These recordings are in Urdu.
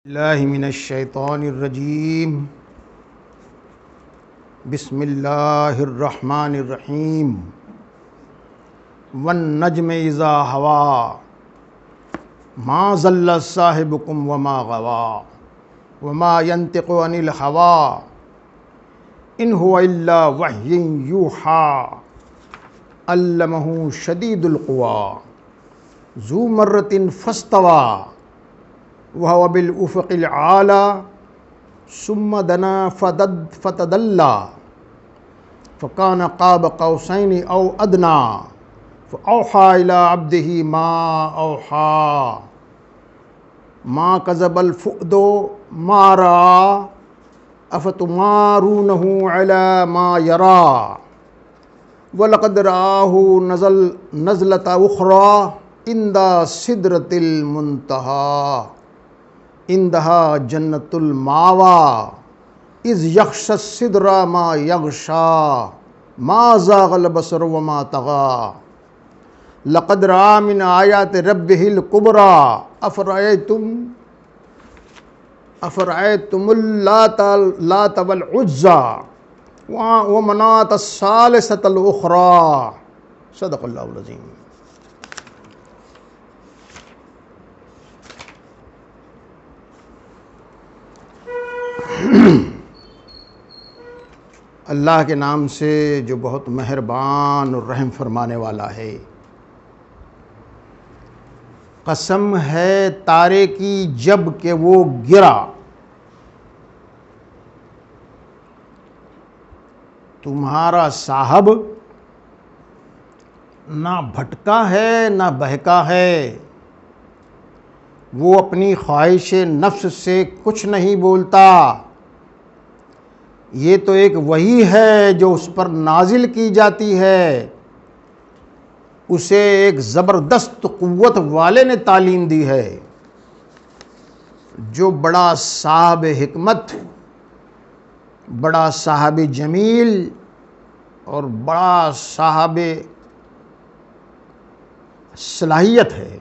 اللہ من الشیطان الرجیم بسم اللہ الرحمن الرحیم والنجم اذا ہوا ما ضل صاحبکم وما غوا وما ينطق عن الہوا ان هو الا وحی یوحی علمہ شدید القوی ذو مرۃ فاستوی وهو بالأفق الأعلى ثم دنا فتدلى فكان قاب قوسين أو أدنى فأوحى إلى عبده ما أوحى ما كذب الفؤاد ما رأى أفتمارونه على ما يرى ولقد رآه نزلة أخرى عند سدرة المنتهى عندها جنت الماوى اذ یغشی السدر ما یغشی ما زاغ البصر وما طغى لقد رأى من آیات ربه الکبریٰ افرأیتم اللات والعزیٰ ومناة الثالثة الأخرى صدق اللہ العظیم۔ اللہ کے نام سے جو بہت مہربان اور رحم فرمانے والا ہے۔ قسم ہے تارے کی جب کہ وہ گرا، تمہارا صاحب نہ بھٹکا ہے نہ بہکا ہے، وہ اپنی خواہش نفس سے کچھ نہیں بولتا، یہ تو ایک وحی ہے جو اس پر نازل کی جاتی ہے، اسے ایک زبردست قوت والے نے تعلیم دی ہے، جو بڑا صاحب حکمت، بڑا صاحب جمیل اور بڑا صاحب صلاحیت ہے۔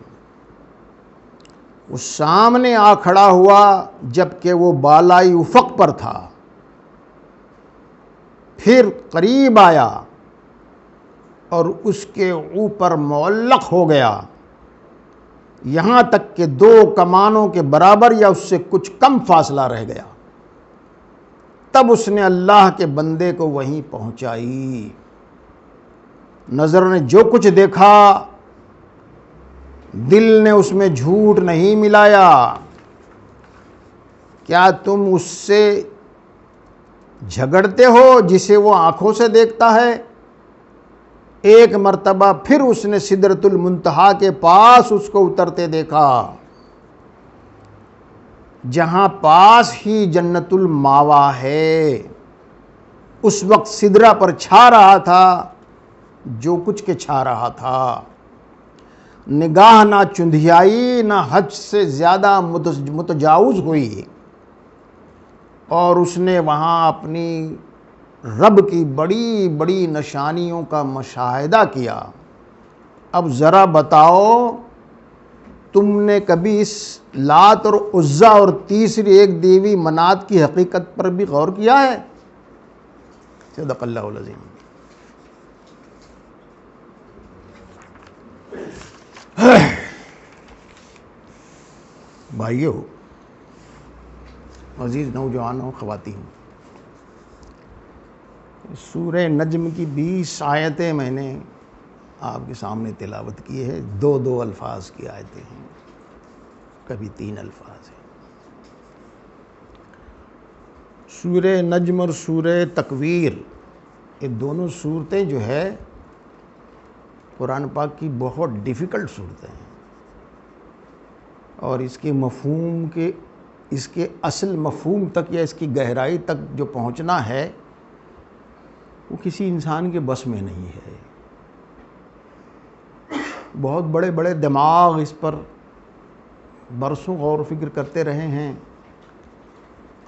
وہ سامنے آ کھڑا ہوا جبکہ وہ بالائی افق پر تھا، پھر قریب آیا اور اس کے اوپر معلق ہو گیا، یہاں تک کہ 2 کمانوں کے برابر یا اس سے کچھ کم فاصلہ رہ گیا، تب اس نے اللہ کے بندے کو وہیں پہنچائی۔ نظر نے جو کچھ دیکھا، دل نے اس میں جھوٹ نہیں ملایا۔ کیا تم اس سے جھگڑتے ہو جسے وہ آنکھوں سے دیکھتا ہے؟ ایک مرتبہ پھر اس نے سدرۃ المنتہا کے پاس اس کو اترتے دیکھا، جہاں پاس ہی جنت الماوا ہے۔ اس وقت سدرہ پر چھا رہا تھا جو کچھ کے چھا رہا تھا، نگاہ نہ چندھیائی نہ حد سے زیادہ متجاوز ہوئی، اور اس نے وہاں اپنی رب کی بڑی بڑی نشانیوں کا مشاہدہ کیا۔ اب ذرا بتاؤ، تم نے کبھی اس لات اور عزیٰ اور تیسری ایک دیوی منات کی حقیقت پر بھی غور کیا ہے؟ صدق اللہ العظیم۔ بھائیو، عزیز نوجوانوں، خواتین، سورہ نجم کی 20 آیتیں میں نے آپ کے سامنے تلاوت کی ہے۔ 2 الفاظ کی آیتیں ہیں، کبھی 3 الفاظ ہیں۔ سورہ نجم اور سورہ تکویر، یہ دونوں صورتیں جو ہے قرآن پاک کی بہت ڈیفیکلٹ صورتیں ہیں، اور اس کے مفہوم کے، اس کے اصل مفہوم تک یا اس کی گہرائی تک جو پہنچنا ہے وہ کسی انسان کے بس میں نہیں ہے۔ بہت بڑے بڑے دماغ اس پر برسوں غور و فکر کرتے رہے ہیں،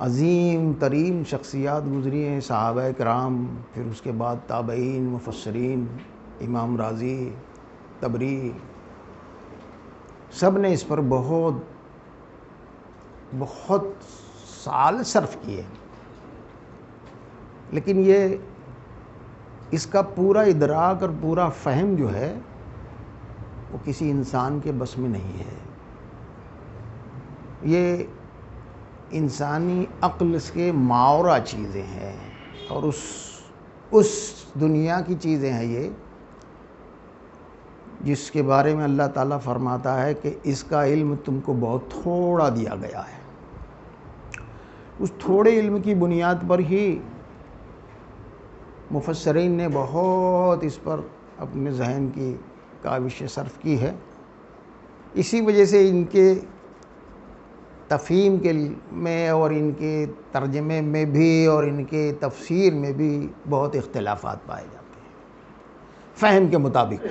عظیم ترین شخصیات گزری ہیں، صحابہ کرام، پھر اس کے بعد تابعین، مفسرین، امام رازی، طبری، سب نے اس پر بہت بہت سال صرف کیے، لیکن یہ اس کا پورا ادراک اور پورا فہم جو ہے وہ کسی انسان کے بس میں نہیں ہے. یہ انسانی عقل کے ماورا چیزیں ہیں، اور اس دنیا کی چیزیں ہیں یہ، جس کے بارے میں اللہ تعالیٰ فرماتا ہے کہ اس کا علم تم کو بہت تھوڑا دیا گیا ہے. اس تھوڑے علم کی بنیاد پر ہی مفسرین نے بہت اس پر اپنے ذہن کی کاوشیں صرف کی ہے. اسی وجہ سے ان کے تفہیم کے میں اور ان کے ترجمے میں بھی اور ان کے تفسیر میں بھی بہت اختلافات پائے جاتے ہیں فہم کے مطابق.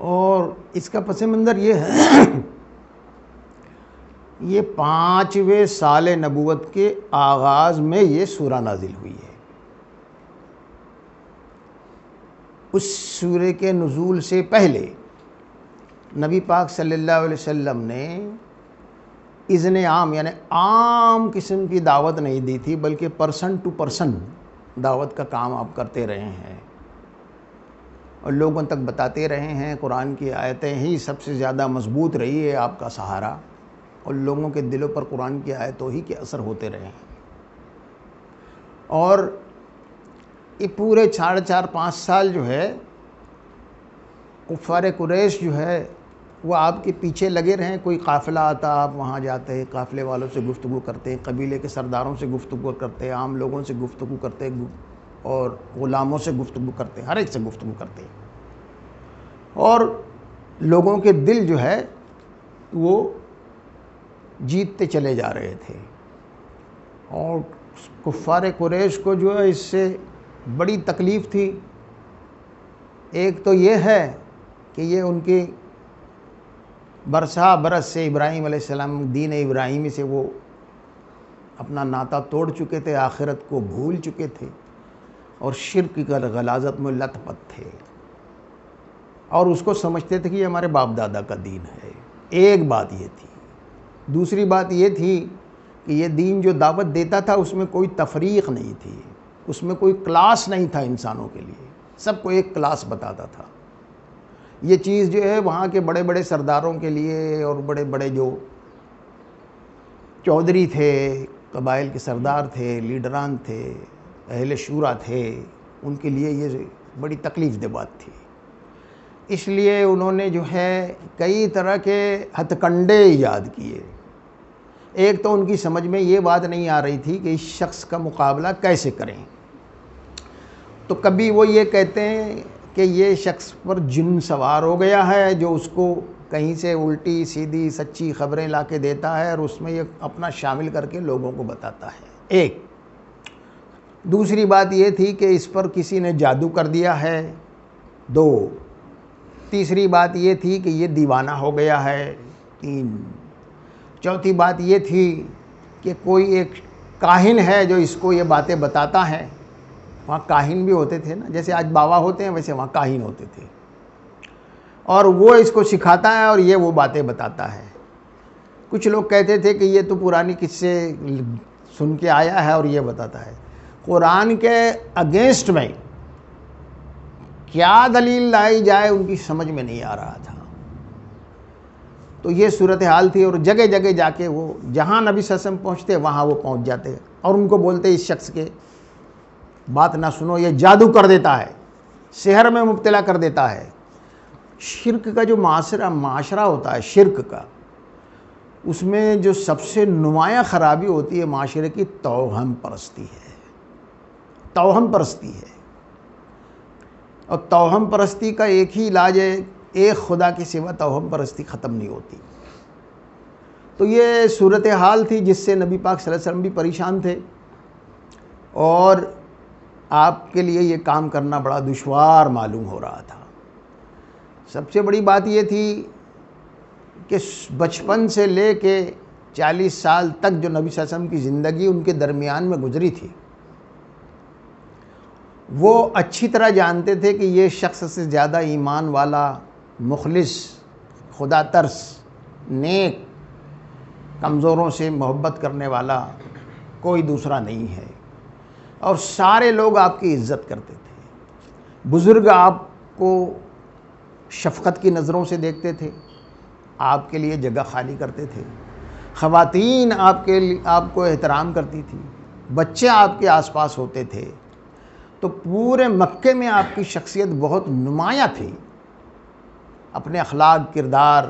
اور اس کا پس منظر یہ ہے، یہ 5ویں سال نبوت کے آغاز میں یہ سورہ نازل ہوئی ہے. اس سورہ کے نزول سے پہلے نبی پاک صلی اللہ علیہ وسلم نے اذن عام یعنی عام قسم کی دعوت نہیں دی تھی، بلکہ پرسن ٹو پرسن دعوت کا کام آپ کرتے رہے ہیں اور لوگوں تک بتاتے رہے ہیں. قرآن کی آیتیں ہی سب سے زیادہ مضبوط رہی ہے آپ کا سہارا، اور لوگوں کے دلوں پر قرآن کی آیتوں ہی کے اثر ہوتے رہے ہیں. اور یہ پورے 4.5 سال جو ہے کفار قریش جو ہے وہ آپ کے پیچھے لگے رہے. کوئی قافلہ آتا آپ وہاں جاتے، قافلے والوں سے گفتگو کرتے، قبیلے کے سرداروں سے گفتگو کرتے، عام لوگوں سے گفتگو کرتے، اور غلاموں سے گفتگو کرتے، ہر ایک سے گفتگو کرتے، اور لوگوں کے دل جو ہے وہ جیتتے چلے جا رہے تھے. اور کفار قریش کو جو ہے اس سے بڑی تکلیف تھی. ایک تو یہ ہے کہ یہ ان کی برسا برس سے ابراہیم علیہ السلام دین ابراہیمی سے وہ اپنا ناطہ توڑ چکے تھے، آخرت کو بھول چکے تھے، اور شرک کا غلاظت میں لت پت تھے، اور اس کو سمجھتے تھے کہ یہ ہمارے باپ دادا کا دین ہے. ایک بات یہ تھی. دوسری بات یہ تھی کہ یہ دین جو دعوت دیتا تھا اس میں کوئی تفریق نہیں تھی، اس میں کوئی کلاس نہیں تھا انسانوں کے لیے، سب کو ایک کلاس بتاتا تھا. یہ چیز جو ہے وہاں کے بڑے بڑے سرداروں کے لیے اور بڑے بڑے جو چودھری تھے، قبائل کے سردار تھے، لیڈران تھے، اہل شورا تھے، ان کے لیے یہ بڑی تکلیف دہ بات تھی. اس لیے انہوں نے جو ہے کئی طرح کے ہتھ کنڈے ایجاد کیے. ایک تو ان کی سمجھ میں یہ بات نہیں آ رہی تھی کہ اس شخص کا مقابلہ کیسے کریں. تو کبھی وہ یہ کہتے ہیں کہ یہ شخص پر جن سوار ہو گیا ہے جو اس کو کہیں سے الٹی سیدھی سچی خبریں لا کے دیتا ہے اور اس میں یہ اپنا شامل کر کے لوگوں کو بتاتا ہے. ایک دوسری بات یہ تھی کہ اس پر کسی نے جادو کر دیا ہے. دو تیسری بات یہ تھی کہ یہ دیوانہ ہو گیا ہے. تین چوتھی بات یہ تھی کہ کوئی ایک کاہن ہے جو اس کو یہ باتیں بتاتا ہے. وہاں کاہن بھی ہوتے تھے نا، جیسے آج بابا ہوتے ہیں ویسے وہاں کاہن ہوتے تھے، اور وہ اس کو سکھاتا ہے اور یہ وہ باتیں بتاتا ہے. کچھ لوگ کہتے تھے کہ یہ تو پرانی قصے سن کے آیا ہے اور یہ بتاتا ہے. قرآن کے اگینسٹ میں کیا دلیل لائی جائے ان کی سمجھ میں نہیں آ رہا تھا. تو یہ صورتحال تھی، اور جگہ جگہ جا کے وہ جہاں نبی صلی اللہ علیہ وسلم پہنچتے وہاں وہ پہنچ جاتے اور ان کو بولتے اس شخص کے بات نہ سنو، یہ جادو کر دیتا ہے، سحر میں مبتلا کر دیتا ہے. شرک کا جو معاشرہ ہوتا ہے شرک کا، اس میں جو سب سے نمایاں خرابی ہوتی ہے معاشرے کی توہم پرستی ہے. توہم پرستی ہے، اور توہم پرستی کا ایک ہی علاج ہے، ایک خدا کے سوا توہم پرستی ختم نہیں ہوتی. تو یہ صورتحال تھی جس سے نبی پاک صلی اللہ علیہ وسلم بھی پریشان تھے، اور آپ کے لیے یہ کام کرنا بڑا دشوار معلوم ہو رہا تھا. سب سے بڑی بات یہ تھی کہ بچپن سے لے کے 40 سال تک جو نبی صلی اللہ علیہ وسلم کی زندگی ان کے درمیان میں گزری تھی، وہ اچھی طرح جانتے تھے کہ یہ شخص سے زیادہ ایمان والا، مخلص، خدا ترس نیک کمزوروں سے محبت کرنے والا کوئی دوسرا نہیں ہے، اور سارے لوگ آپ کی عزت کرتے تھے۔ بزرگ آپ کو شفقت کی نظروں سے دیکھتے تھے، آپ کے لیے جگہ خالی کرتے تھے، خواتین آپ کو احترام کرتی تھی، بچے آپ کے آس پاس ہوتے تھے، تو پورے مکے میں آپ کی شخصیت بہت نمایاں تھی اپنے اخلاق، کردار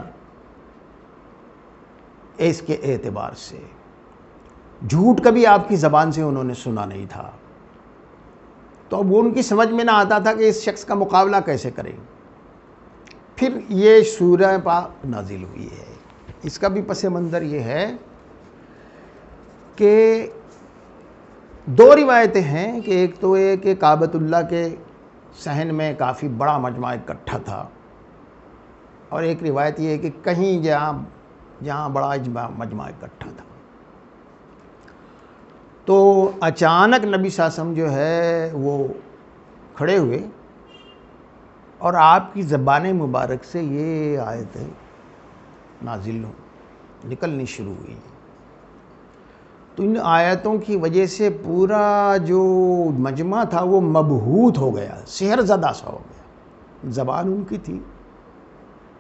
اس کے اعتبار سے۔ جھوٹ کبھی آپ کی زبان سے انہوں نے سنا نہیں تھا، تو اب ان کی سمجھ میں نہ آتا تھا کہ اس شخص کا مقابلہ کیسے کریں۔ پھر یہ سورہ پاک نازل ہوئی ہے۔ اس کا بھی پس منظر یہ ہے کہ دو روایتیں ہیں، کہ ایک تو یہ کہ کعبۃ اللہ کے صحن میں کافی بڑا مجمع اکٹھا تھا، اور ایک روایت یہ ہے کہ کہیں جہاں بڑا مجمع اکٹھا تھا، تو اچانک نبی صلی اللہ علیہ وسلم جو ہے وہ کھڑے ہوئے اور آپ کی زبان مبارک سے یہ آیتیں نازل نکلنی شروع ہوئی۔ تو ان آیتوں کی وجہ سے پورا جو مجمع تھا وہ مبہوت ہو گیا، سحر زدہ سا ہو گیا۔ زبان ان کی تھی،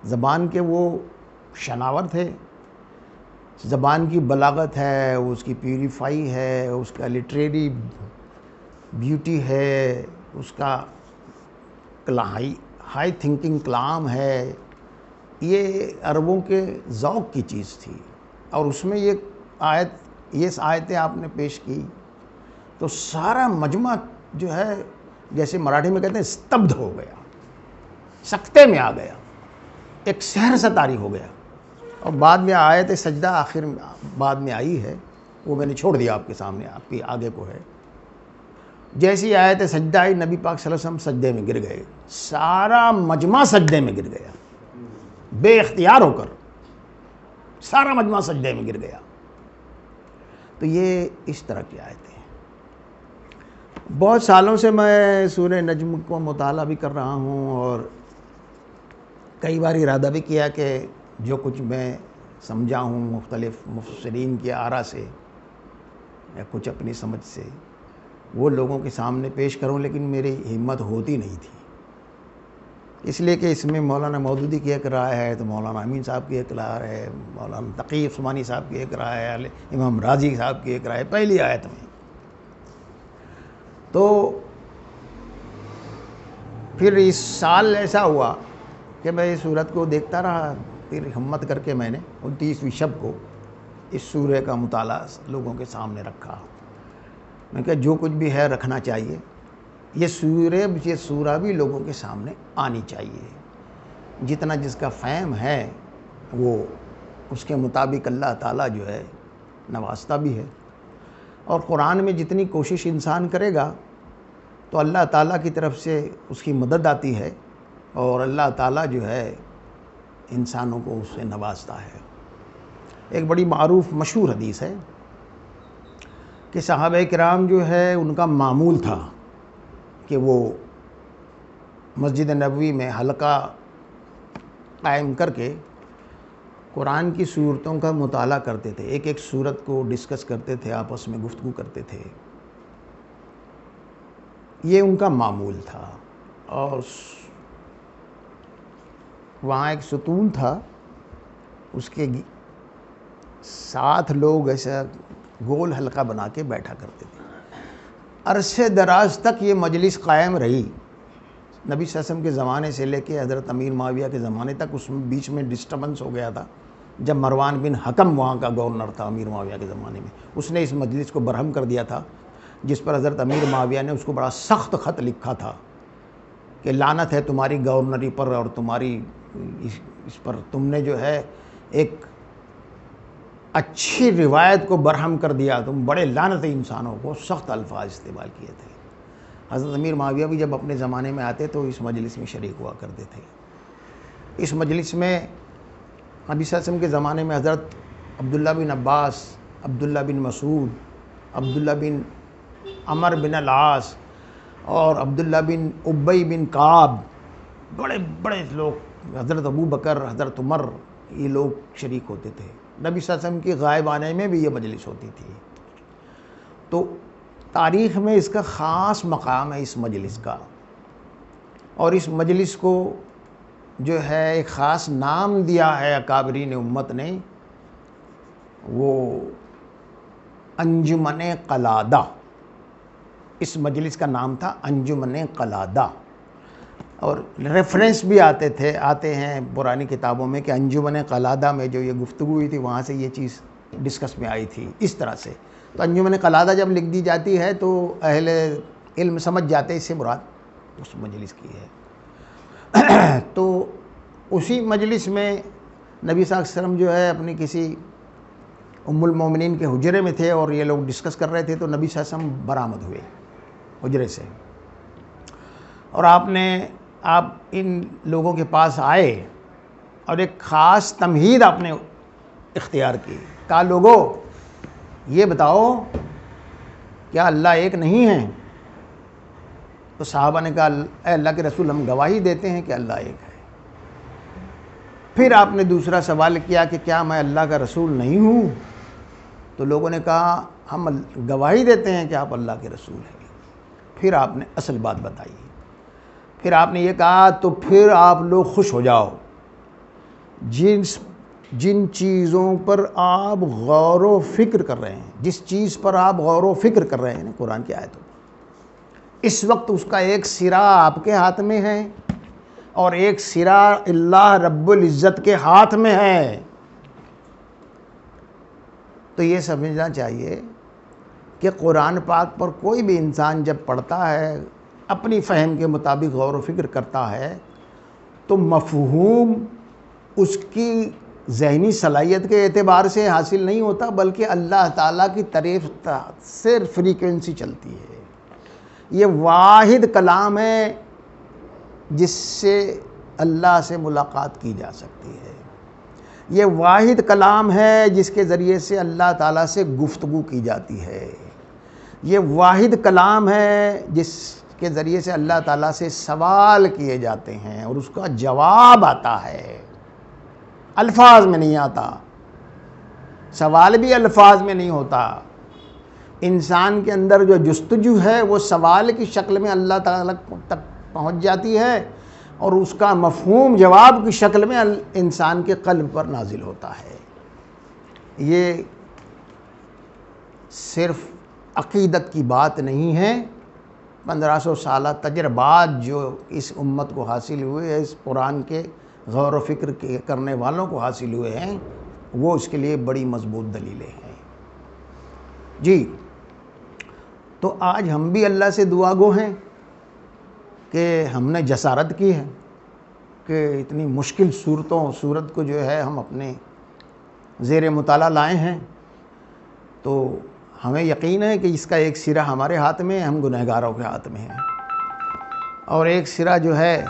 زبان کے وہ شناور تھے، زبان کی بلاغت ہے، اس کی پیوریفائی ہے، اس کا لٹریری بیوٹی ہے، اس کا ہائی تھنکنگ کلام ہے، یہ عربوں کے ذوق کی چیز تھی۔ اور اس میں یہ آیتیں آپ نے پیش کی تو سارا مجمع جو ہے، جیسے مراٹھی میں کہتے ہیں، استبدھ ہو گیا، سکتے میں آ گیا، ایک سحر سا طاری ہو گیا۔ اور بعد میں آیت سجدہ آخر بعد میں آئی ہے، وہ میں نے چھوڑ دیا آپ کے سامنے، آپ کی آگے کو ہے۔ جیسی آیت سجدہ آئی، نبی پاک صلی اللہ علیہ وسلم سجدے میں گر گئے، سارا مجمع سجدے میں گر گیا، بے اختیار ہو کر سارا مجمع سجدے میں گر گیا۔ تو یہ اس طرح کی آیتیں ہیں۔ بہت سالوں سے میں سورہ نجم کو مطالعہ بھی کر رہا ہوں، اور کئی بار ارادہ بھی کیا کہ جو کچھ میں سمجھا ہوں مختلف مفسرین کی آراء سے یا کچھ اپنی سمجھ سے، وہ لوگوں کے سامنے پیش کروں، لیکن میری ہمت ہوتی نہیں تھی، اس لیے کہ اس میں مولانا مودودی کی ایک رائے ہے، تو مولانا امین صاحب کی ایک رائے ہے، مولانا تقی عثمانی صاحب کی ایک رائے ہے، امام راضی صاحب کی ایک رائے ہے پہلی آیت میں۔ تو پھر اس سال ایسا ہوا کہ میں اس صورت کو دیکھتا رہا، پھر ہمت کر کے میں نے 29ویں شب کو اس سورہ کا مطالعہ لوگوں کے سامنے رکھا۔ میں کہا جو کچھ بھی ہے رکھنا چاہیے، یہ سورہ بھی لوگوں کے سامنے آنی چاہیے، جتنا جس کا فہم ہے وہ اس کے مطابق اللہ تعالیٰ جو ہے نوازتا بھی ہے۔ اور قرآن میں جتنی کوشش انسان کرے گا تو اللہ تعالیٰ کی طرف سے اس کی مدد آتی ہے، اور اللہ تعالیٰ جو ہے انسانوں کو اس سے نوازتا ہے۔ ایک بڑی معروف مشہور حدیث ہے کہ صحابہ کرام جو ہے ان کا معمول تھا کہ وہ مسجد نبوی میں حلقہ قائم کر کے قرآن کی صورتوں کا مطالعہ کرتے تھے، ایک ایک صورت کو ڈسکس کرتے تھے، آپس میں گفتگو کرتے تھے، یہ ان کا معمول تھا۔ اور وہاں ایک ستون تھا، اس کے ساتھ لوگ ایسا گول حلقہ بنا کے بیٹھا کرتے تھے۔ عرصے دراز تک یہ مجلس قائم رہی، نبی صلی اللہ علیہ وسلم کے زمانے سے لے کے حضرت امیر معاویہ کے زمانے تک۔ اس میں بیچ میں ڈسٹربنس ہو گیا تھا جب مروان بن حکم وہاں کا گورنر تھا امیر معاویہ کے زمانے میں، اس نے اس مجلس کو برہم کر دیا تھا، جس پر حضرت امیر معاویہ نے اس کو بڑا سخت خط لکھا تھا کہ لعنت ہے تمہاری گورنری پر، اور تمہاری اس پر تم نے جو ہے ایک اچھی روایت کو برہم کر دیا، تم بڑے لعنتی انسانوں کو، سخت الفاظ استعمال کیے تھے۔ حضرت امیر معاویہ بھی جب اپنے زمانے میں آتے تو اس مجلس میں شریک ہوا کرتے تھے۔ اس مجلس میں نبی صلی اللہ علیہ وسلم کے زمانے میں حضرت عبداللہ بن عباس، عبداللہ بن مسعود، عبداللہ بن عمر بن العاص اور عبداللہ بن ابی بن کعب، بڑے بڑے لوگ، حضرت ابو بکر، حضرت عمر، یہ لوگ شریک ہوتے تھے. نبی صلی اللہ علیہ وسلم کی غائب آنے میں بھی یہ مجلس ہوتی تھی. تو تاریخ میں اس کا خاص مقام ہے اس مجلس کا, اور اس مجلس کو جو ہے ایک خاص نام دیا ہے اکابرین امت نے, وہ انجمن قلادہ. اس مجلس کا نام تھا انجمن قلادہ, اور ریفرنس بھی آتے ہیں پرانی کتابوں میں کہ انجمن قلادہ میں جو یہ گفتگو ہوئی تھی وہاں سے یہ چیز ڈسکس میں آئی تھی اس طرح سے. تو انجمن قلادہ جب لکھ دی جاتی ہے تو اہل علم سمجھ جاتے ہیں اس سے مراد اس مجلس کی ہے. تو اسی مجلس میں نبی صلی اللہ علیہ وسلم جو ہے اپنی کسی ام المومنین کے حجرے میں تھے, اور یہ لوگ ڈسکس کر رہے تھے. تو نبی صلی اللہ علیہ وسلم برآمد ہوئے حجرے سے, اور آپ ان لوگوں کے پاس آئے اور ایک خاص تمہید آپ نے اختیار کی. کہا لوگوں یہ بتاؤ کیا اللہ ایک نہیں ہے؟ تو صحابہ نے کہا اے اللہ کے رسول ہم گواہی دیتے ہیں کہ اللہ ایک ہے. پھر آپ نے دوسرا سوال کیا کہ کیا میں اللہ کا رسول نہیں ہوں؟ تو لوگوں نے کہا ہم گواہی دیتے ہیں کہ آپ اللہ کے رسول ہیں. پھر آپ نے اصل بات بتائی. پھر آپ نے یہ کہا تو پھر آپ لوگ خوش ہو جاؤ, جن چیزوں پر آپ غور و فکر کر رہے ہیں, جس چیز پر آپ غور و فکر کر رہے ہیں قرآن کی آیتوں پر, اس وقت اس کا ایک سرا آپ کے ہاتھ میں ہے اور ایک سرا اللہ رب العزت کے ہاتھ میں ہے. تو یہ سمجھنا چاہیے کہ قرآن پاک پر کوئی بھی انسان جب پڑھتا ہے, اپنی فہم کے مطابق غور و فکر کرتا ہے, تو مفہوم اس کی ذہنی صلاحیت کے اعتبار سے حاصل نہیں ہوتا, بلکہ اللہ تعالیٰ کی طرف سے فریکوینسی چلتی ہے. یہ واحد کلام ہے جس سے اللہ سے ملاقات کی جا سکتی ہے. یہ واحد کلام ہے جس کے ذریعے سے اللہ تعالیٰ سے گفتگو کی جاتی ہے. یہ واحد کلام ہے جس کے ذریعے سے اللہ تعالیٰ سے سوال کیے جاتے ہیں اور اس کا جواب آتا ہے, الفاظ میں نہیں آتا. سوال بھی الفاظ میں نہیں ہوتا. انسان کے اندر جو جستجو ہے وہ سوال کی شکل میں اللہ تعالیٰ تک پہنچ جاتی ہے, اور اس کا مفہوم جواب کی شکل میں انسان کے قلب پر نازل ہوتا ہے. یہ صرف عقیدت کی بات نہیں ہے. 1500 سالہ تجربات جو اس امت کو حاصل ہوئے ہیں, اس قرآن کے غور و فکر کرنے والوں کو حاصل ہوئے ہیں, وہ اس کے لیے بڑی مضبوط دلیلیں ہیں. جی, تو آج ہم بھی اللہ سے دعا گو ہیں کہ ہم نے جسارت کی ہے کہ اتنی مشکل صورت کو جو ہے ہم اپنے زیر مطالعہ لائے ہیں. تو ہمیں یقین ہے کہ اس کا ایک سرا ہمارے ہاتھ میں ہے, ہم گنہگاروں کے ہاتھ میں ہیں, اور ایک سرا جو ہے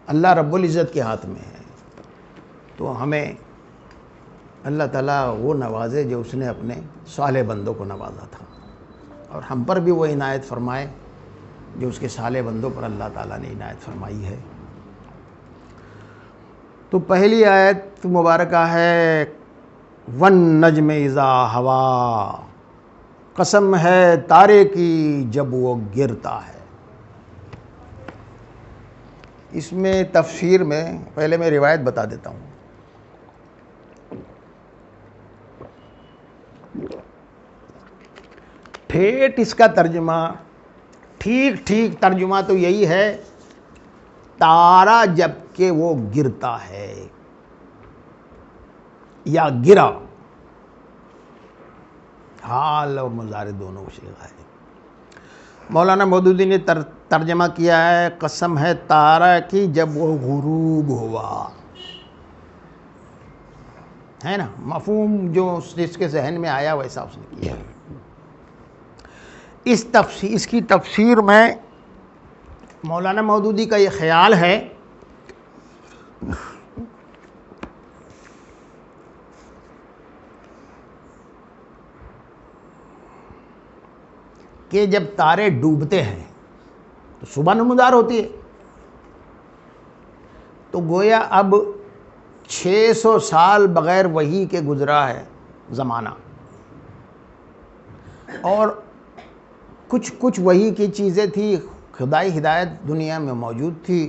اللہ رب العزت کے ہاتھ میں ہے. تو ہمیں اللہ تعالیٰ وہ نوازے جو اس نے اپنے صالح بندوں کو نوازا تھا, اور ہم پر بھی وہ عنایت فرمائے جو اس کے صالح بندوں پر اللہ تعالیٰ نے عنایت فرمائی ہے. تو پہلی آیت مبارکہ ہے وَالنَّجْمِ اِذَا ہَوَا, قسم ہے تارے کی جب وہ گرتا ہے. اس میں تفسیر میں پہلے میں روایت بتا دیتا ہوں. ٹھیٹ اس کا ترجمہ, ٹھیک ترجمہ تو یہی ہے, تارا جب کہ وہ گرتا ہے یا گرا, حال اور مضارع دونوں صیغہ ہے. مولانا مودودی نے ترجمہ کیا ہے قسم ہے تارا کی جب وہ غروب ہوا, ہے نا, مفہوم جو جس کے ذہن میں آیا ویسا اس نے کیا. اس کی تفسیر میں مولانا مودودی کا یہ خیال ہے کہ جب تارے ڈوبتے ہیں تو صبح نمودار ہوتی ہے. تو گویا اب 600 سال بغیر وحی کے گزرا ہے زمانہ، اور کچھ وحی کی چیزیں تھی، خدائی ہدایت دنیا میں موجود تھی،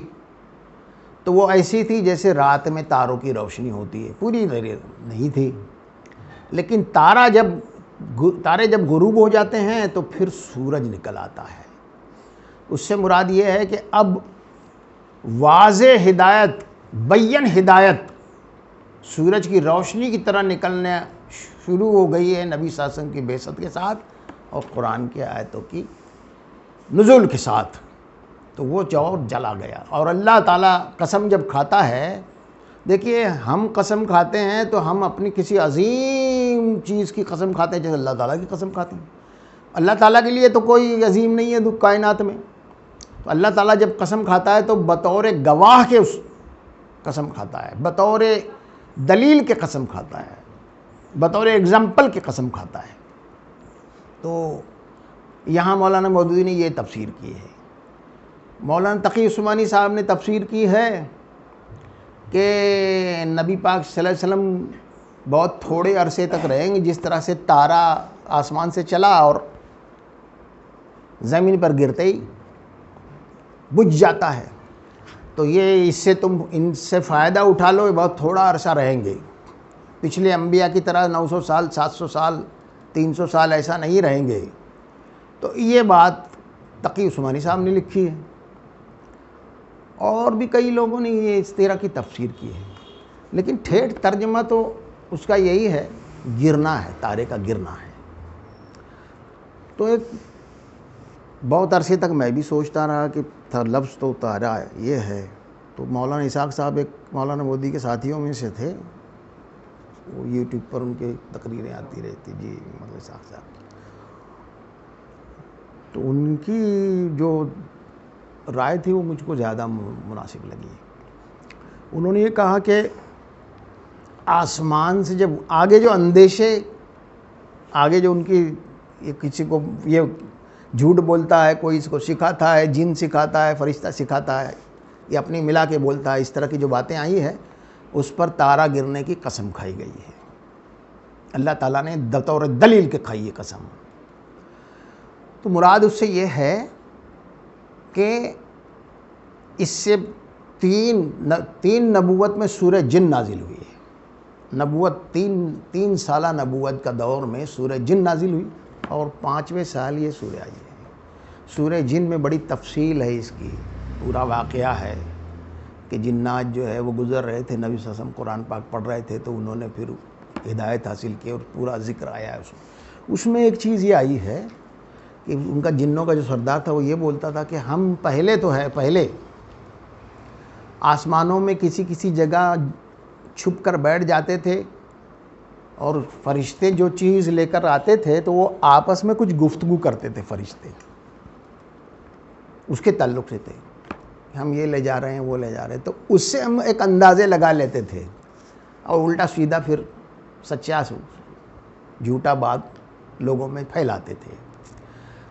تو وہ ایسی تھی جیسے رات میں تاروں کی روشنی ہوتی ہے، پوری نہیں تھی. لیکن تارے جب غروب ہو جاتے ہیں تو پھر سورج نکل آتا ہے. اس سے مراد یہ ہے کہ اب واضح ہدایت، بین ہدایت سورج کی روشنی کی طرح نکلنا شروع ہو گئی ہے نبی صلی اللہ علیہ وسلم کی بعثت کے ساتھ اور قرآن کے آیتوں کی نزول کے ساتھ. تو وہ چور جلا گیا. اور اللہ تعالیٰ قسم جب کھاتا ہے، دیکھیے ہم قسم کھاتے ہیں تو ہم اپنی کسی عظیم چیز کی قسم کھاتے ہیں، جیسے اللہ تعالیٰ کی قسم کھاتے ہیں. اللہ تعالیٰ کے لیے تو کوئی عظیم نہیں ہے کائنات میں. تو اللہ تعالیٰ جب قسم کھاتا ہے تو بطور گواہ کے اس قسم کھاتا ہے، بطور دلیل کے قسم کھاتا ہے، بطور ایگزامپل کے قسم کھاتا ہے. تو یہاں مولانا مودودی نے یہ تفسیر کی ہے. مولانا تقی عثمانی صاحب نے تفسیر کی ہے کہ نبی پاک صلی اللہ علیہ وسلم بہت تھوڑے عرصے تک رہیں گے، جس طرح سے تارا آسمان سے چلا اور زمین پر گرتے ہی بجھ جاتا ہے. تو یہ اس سے تم ان سے فائدہ اٹھا لو، بہت تھوڑا عرصہ رہیں گے. پچھلے انبیاء کی طرح 900 سال 700 سال 300 سال ایسا نہیں رہیں گے. تو یہ بات تقی عثمانی صاحب نے لکھی ہے، اور بھی کئی لوگوں نے یہ اس طرح کی تفسیر کی ہے. لیکن ٹھیٹھ ترجمہ تو اس کا یہی ہے، گرنا ہے، تارے کا گرنا ہے. تو ایک بہت عرصے تک میں بھی سوچتا رہا کہ لفظ تو تارا یہ ہے. تو مولانا اسحاق صاحب ایک مولانا مودودی کے ساتھیوں میں سے تھے، وہ یوٹیوب پر ان کے تقریریں آتی رہتی، جی مولانا اسحاق صاحب. تو ان کی جو رائے تھی وہ مجھ کو زیادہ مناسب لگی. انہوں نے یہ کہا کہ آسمان سے جب آگے جو اندیشے، آگے جو ان کی کسی کو یہ جھوٹ بولتا ہے، کوئی اس کو سکھاتا ہے، جن سکھاتا ہے، فرشتہ سکھاتا ہے، یہ اپنی ملا کے بولتا ہے، اس طرح کی جو باتیں آئی ہیں اس پر تارا گرنے کی قسم کھائی گئی ہے. اللہ تعالیٰ نے بطور دلیل کے کھائی ہے قسم. تو مراد اس سے یہ ہے کہ اس سے تین نبوت میں سورہ جن نازل ہوئی ہے. نبوت تین سالہ نبوت کا دور میں سورہ جن نازل ہوئی، اور 5ویں سال یہ سورہ آئی ہے. سورہ جن میں بڑی تفصیل ہے، اس کی پورا واقعہ ہے کہ جنات جو ہے وہ گزر رہے تھے، نبی صلی اللہ علیہ وسلم قرآن پاک پڑھ رہے تھے تو انہوں نے پھر ہدایت حاصل کی، اور پورا ذکر آیا ہے اس میں. ایک چیز یہ آئی ہے کہ ان کا جنوں کا جو سردار تھا وہ یہ بولتا تھا کہ ہم پہلے آسمانوں میں کسی جگہ چھپ کر بیٹھ جاتے تھے، اور فرشتے جو چیز لے کر آتے تھے تو وہ آپس میں کچھ گفتگو کرتے تھے. فرشتے اس کے تعلق سے تھے، ہم یہ لے جا رہے ہیں، وہ لے جا رہے ہیں. تو اس سے ہم ایک اندازے لگا لیتے تھے، اور الٹا سیدھا پھر سچا جھوٹا بات لوگوں میں پھیلاتے تھے.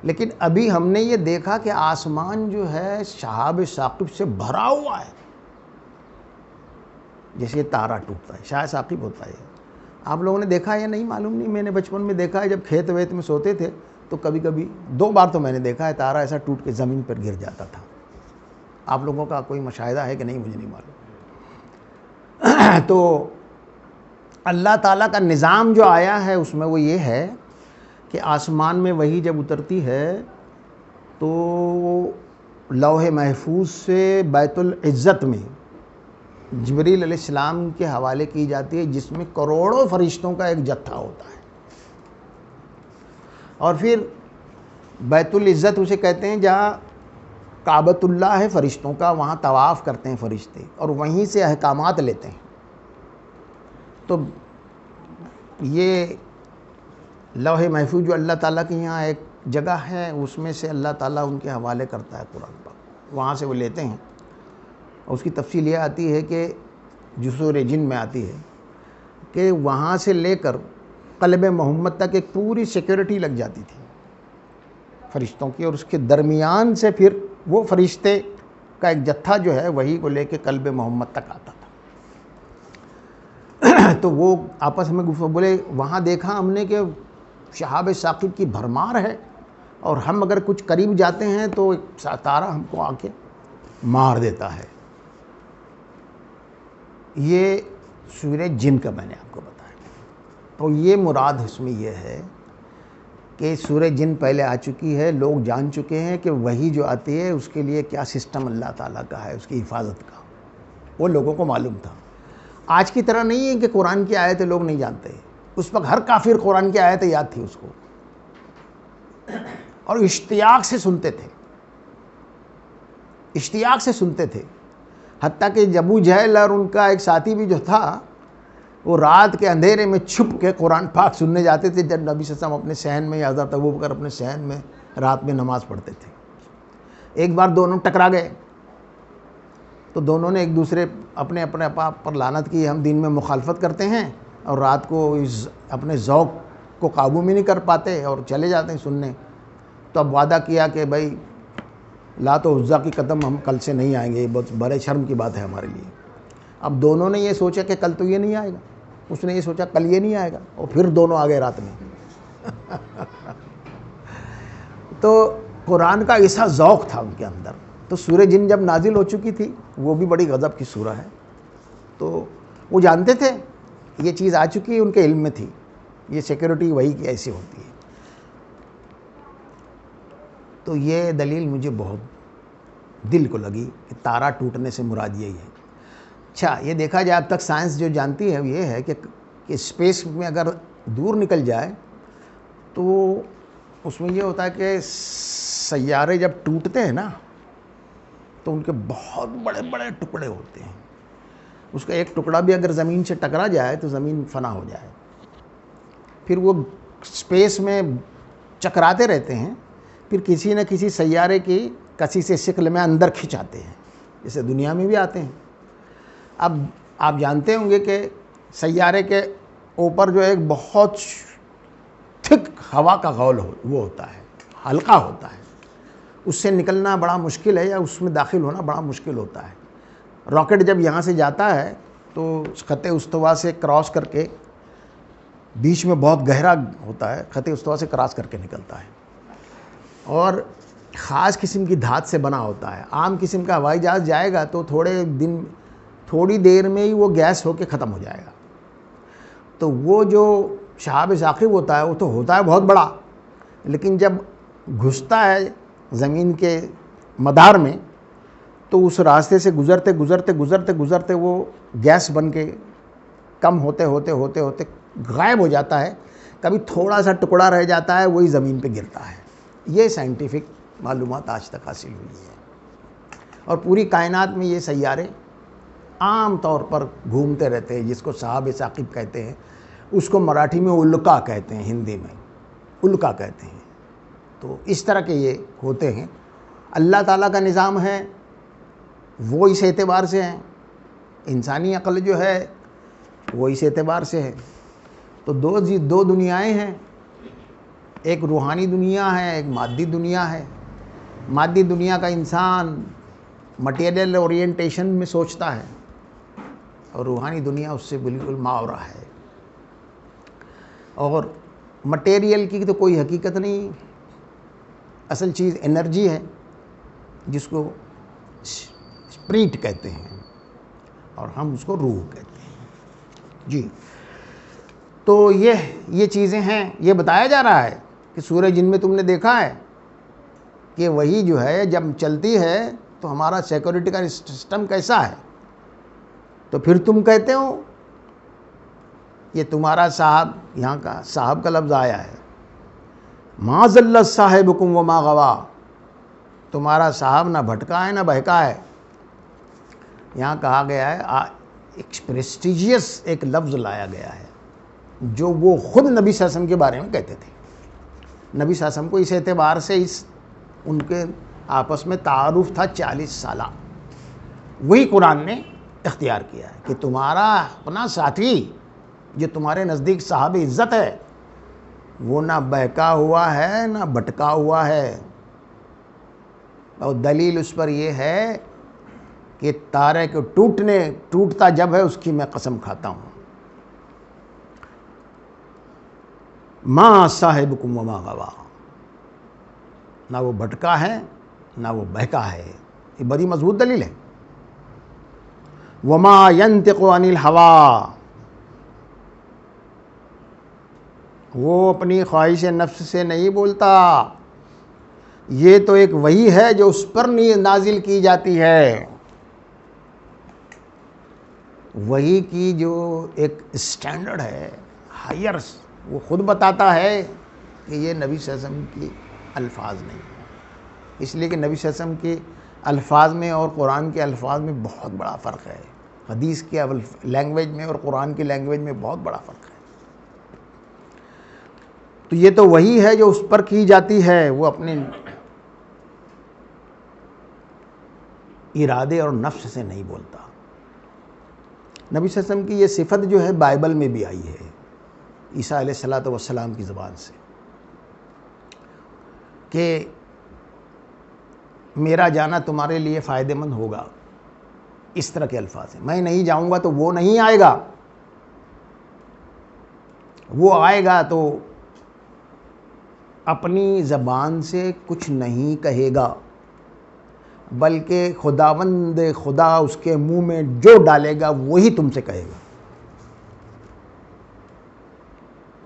لیکن ابھی ہم نے یہ دیکھا کہ آسمان جو ہے شہاب ثاقب سے بھرا ہوا ہے، جیسے تارا ٹوٹتا ہے، شہاب ثاقب ہوتا ہے. آپ لوگوں نے دیکھا ہے یا نہیں معلوم نہیں، میں نے بچپن میں دیکھا ہے، جب کھیت ویت میں سوتے تھے تو کبھی 2 بار تو میں نے دیکھا ہے تارا ایسا ٹوٹ کے زمین پر گر جاتا تھا. آپ لوگوں کا کوئی مشاہدہ ہے کہ نہیں مجھے نہیں معلوم. تو اللہ تعالیٰ کا نظام جو آیا ہے اس میں وہ یہ ہے کہ آسمان میں وحی جب اترتی ہے تو لوح محفوظ سے بیت العزت میں جبریل علیہ السلام کے حوالے کی جاتی ہے، جس میں کروڑوں فرشتوں کا ایک جتھا ہوتا ہے. اور پھر بیت العزت اسے کہتے ہیں جہاں کعبۃ اللہ ہے فرشتوں کا، وہاں طواف کرتے ہیں فرشتے اور وہیں سے احکامات لیتے ہیں. تو یہ لوح محفوظ جو اللہ تعالیٰ کے یہاں ایک جگہ ہے، اس میں سے اللہ تعالیٰ ان کے حوالے کرتا ہے قرآن پاک، وہاں سے وہ لیتے ہیں. اور اس کی تفصیل یہ آتی ہے کہ جو سورہ جن میں آتی ہے کہ وہاں سے لے کر قلب محمد تک ایک پوری سیکیورٹی لگ جاتی تھی فرشتوں کی، اور اس کے درمیان سے پھر وہ فرشتے کا ایک جتھا جو ہے وہی کو لے کے قلب محمد تک آتا تھا. تو وہ آپس میں بولے وہاں دیکھا ہم نے کہ شہاب ثاقب کی بھرمار ہے، اور ہم اگر کچھ قریب جاتے ہیں تو ایک تارا ہم کو آ کے مار دیتا ہے. یہ سورہ جن کا میں نے آپ کو بتایا. تو یہ مراد اس میں یہ ہے کہ سورہ جن پہلے آ چکی ہے، لوگ جان چکے ہیں کہ وہی جو آتی ہے اس کے لیے کیا سسٹم اللہ تعالیٰ کا ہے، اس کی حفاظت کا، وہ لوگوں کو معلوم تھا. آج کی طرح نہیں ہے کہ قرآن کی آیتیں لوگ نہیں جانتے. اس وقت ہر کافر قرآن کی آیتیں یاد تھی اس کو، اور اشتیاق سے سنتے تھے، اشتیاق سے سنتے تھے. حتیٰ کہ ابو جہل اور ان کا ایک ساتھی بھی جو تھا وہ رات کے اندھیرے میں چھپ کے قرآن پاک سننے جاتے تھے جب نبی صلی اللہ علیہ وسلم اپنے صحن میں یا حضرت ابوبکر اپنے صحن میں رات میں نماز پڑھتے تھے. ایک بار دونوں ٹکرا گئے تو دونوں نے ایک دوسرے اپنے آپ پر لعنت کی، ہم دین میں مخالفت کرتے ہیں اور رات کو اپنے ذوق کو قابو میں نہیں کر پاتے اور چلے جاتے ہیں سننے. تو اب وعدہ کیا کہ بھائی لات و عزا کی قدم ہم کل سے نہیں آئیں گے، یہ بہت بڑے شرم کی بات ہے ہمارے لیے. اب دونوں نے یہ سوچا کہ کل تو یہ نہیں آئے گا، اس نے یہ سوچا کل یہ نہیں آئے گا، اور پھر دونوں آ گئے رات میں. تو قرآن کا ایسا ذوق تھا ان کے اندر. تو سورہ جن جب نازل ہو چکی تھی، وہ بھی بڑی غضب کی سورہ ہے، تو وہ جانتے تھے یہ چیز آ چکی ہے، ان کے علم میں تھی. یہ سیکیورٹی وہی کی ایسی ہوتی ہے. تو یہ دلیل مجھے بہت دل کو لگی کہ تارا ٹوٹنے سے مراد یہی ہے. اچھا، یہ دیکھا جائے اب تک سائنس جو جانتی ہے یہ ہے کہ اسپیس میں اگر دور نکل جائے تو اس میں یہ ہوتا ہے کہ سیارے جب ٹوٹتے ہیں نا تو ان کے بہت بڑے بڑے ٹکڑے ہوتے ہیں. اس کا ایک ٹکڑا بھی اگر زمین سے ٹکرا جائے تو زمین فنا ہو جائے. پھر وہ اسپیس میں چکراتے رہتے ہیں، پھر کسی نہ کسی سیارے کی کسی سے شکل میں اندر کھنچاتے ہیں، جیسے دنیا میں بھی آتے ہیں. اب آپ جانتے ہوں گے کہ سیارے کے اوپر جو ایک بہت تھک ہوا کا غول وہ ہوتا ہے، حلقہ ہوتا ہے. اس سے نکلنا بڑا مشکل ہے، یا اس میں داخل ہونا بڑا مشکل ہوتا ہے. راکٹ جب یہاں سے جاتا ہے تو خط استوا سے کراس کر کے، بیچ میں بہت گہرا ہوتا ہے، خط استوا سے کراس کر کے نکلتا ہے، اور خاص قسم کی دھات سے بنا ہوتا ہے. عام قسم کا ہوائی جہاز جائے گا تو تھوڑی دیر میں ہی وہ گیس ہو کے ختم ہو جائے گا. تو وہ جو شہاب ثاقب ہوتا ہے وہ تو ہوتا ہے بہت بڑا، لیکن جب گھستا ہے زمین کے مدار میں تو اس راستے سے گزرتے وہ گیس بن کے کم ہوتے غائب ہو جاتا ہے. کبھی تھوڑا سا ٹکڑا رہ جاتا ہے، وہی زمین پہ گرتا ہے. یہ سائنٹیفک معلومات آج تک حاصل ہوئی ہے. اور پوری کائنات میں یہ سیارے عام طور پر گھومتے رہتے ہیں، جس کو شہاب ثاقب کہتے ہیں. اس کو مراٹھی میں الکا کہتے ہیں، ہندی میں الکا کہتے ہیں. تو اس طرح کے یہ ہوتے ہیں. اللہ تعالیٰ کا نظام ہے وہ اس اعتبار سے ہے، انسانی عقل جو ہے وہ اس اعتبار سے ہے. تو دو دنیایں ہیں، ایک روحانی دنیا ہے، ایک مادی دنیا ہے. مادی دنیا کا انسان مٹیریل اورینٹیشن میں سوچتا ہے، اور روحانی دنیا اس سے بالکل ماورا ہے. اور مٹیریل کی تو کوئی حقیقت نہیں، اصل چیز انرجی ہے جس کو اسپرٹ کہتے ہیں، اور ہم اس کو روح کہتے ہیں. جی، تو یہ چیزیں ہیں. یہ بتایا جا رہا ہے کہ سورہ جن میں تم نے دیکھا ہے کہ وہی جو ہے جب چلتی ہے تو ہمارا سیکورٹی کا سسٹم کیسا ہے. تو پھر تم کہتے ہو یہ تمہارا صاحب، یہاں کا صاحب کا لفظ آیا ہے، ما ضل صاحبکم وما غوا، تمہارا صاحب نہ بھٹکا ہے نہ بہکا ہے. یہاں کہا گیا ہے ایک پریسٹیجیس ایک لفظ لایا گیا ہے جو وہ خود نبی صلی اللہ علیہ وسلم کے بارے میں کہتے تھے. نبی صلی اللہ علیہ وسلم کو اس اعتبار سے ان کے آپس میں تعارف تھا 40 سالہ. وہی قرآن نے اختیار کیا ہے کہ تمہارا اپنا ساتھی جو تمہارے نزدیک صاحب عزت ہے وہ نہ بہکا ہوا ہے نہ بھٹکا ہوا ہے. اور دلیل اس پر یہ ہے کہ تارے کو ٹوٹتا جب ہے اس کی میں قسم کھاتا ہوں. ما صاحبکم وما غوا، نہ وہ بھٹکا ہے نہ وہ بہکا ہے. یہ بڑی مضبوط دلیل ہے. وما ينطق عن الہوا، وہ اپنی خواہش نفس سے نہیں بولتا. یہ تو ایک وحی ہے جو اس پر نازل کی جاتی ہے. وحی کی جو ایک اسٹینڈرڈ ہے ہائر، وہ خود بتاتا ہے کہ یہ نبی صلی اللہ علیہ وسلم کی الفاظ نہیں. اس لیے کہ نبی صلی اللہ علیہ وسلم کے الفاظ میں اور قرآن کے الفاظ میں بہت بڑا فرق ہے. حدیث کے لینگویج میں اور قرآن کی لینگویج میں بہت بڑا فرق ہے. تو یہ تو وہی ہے جو اس پر کی جاتی ہے، وہ اپنے ارادے اور نفس سے نہیں بولتا. نبی صلی اللہ علیہ وسلم کی یہ صفت جو ہے بائبل میں بھی آئی ہے عیسیٰ علیہ السلام کی زبان سے کہ میرا جانا تمہارے لیے فائدہ مند ہوگا. اس طرح کے الفاظ ہیں. میں نہیں جاؤں گا تو وہ نہیں آئے گا، وہ آئے گا تو اپنی زبان سے کچھ نہیں کہے گا، بلکہ خداوند خدا اس کے منہ میں جو ڈالے گا وہی تم سے کہے گا.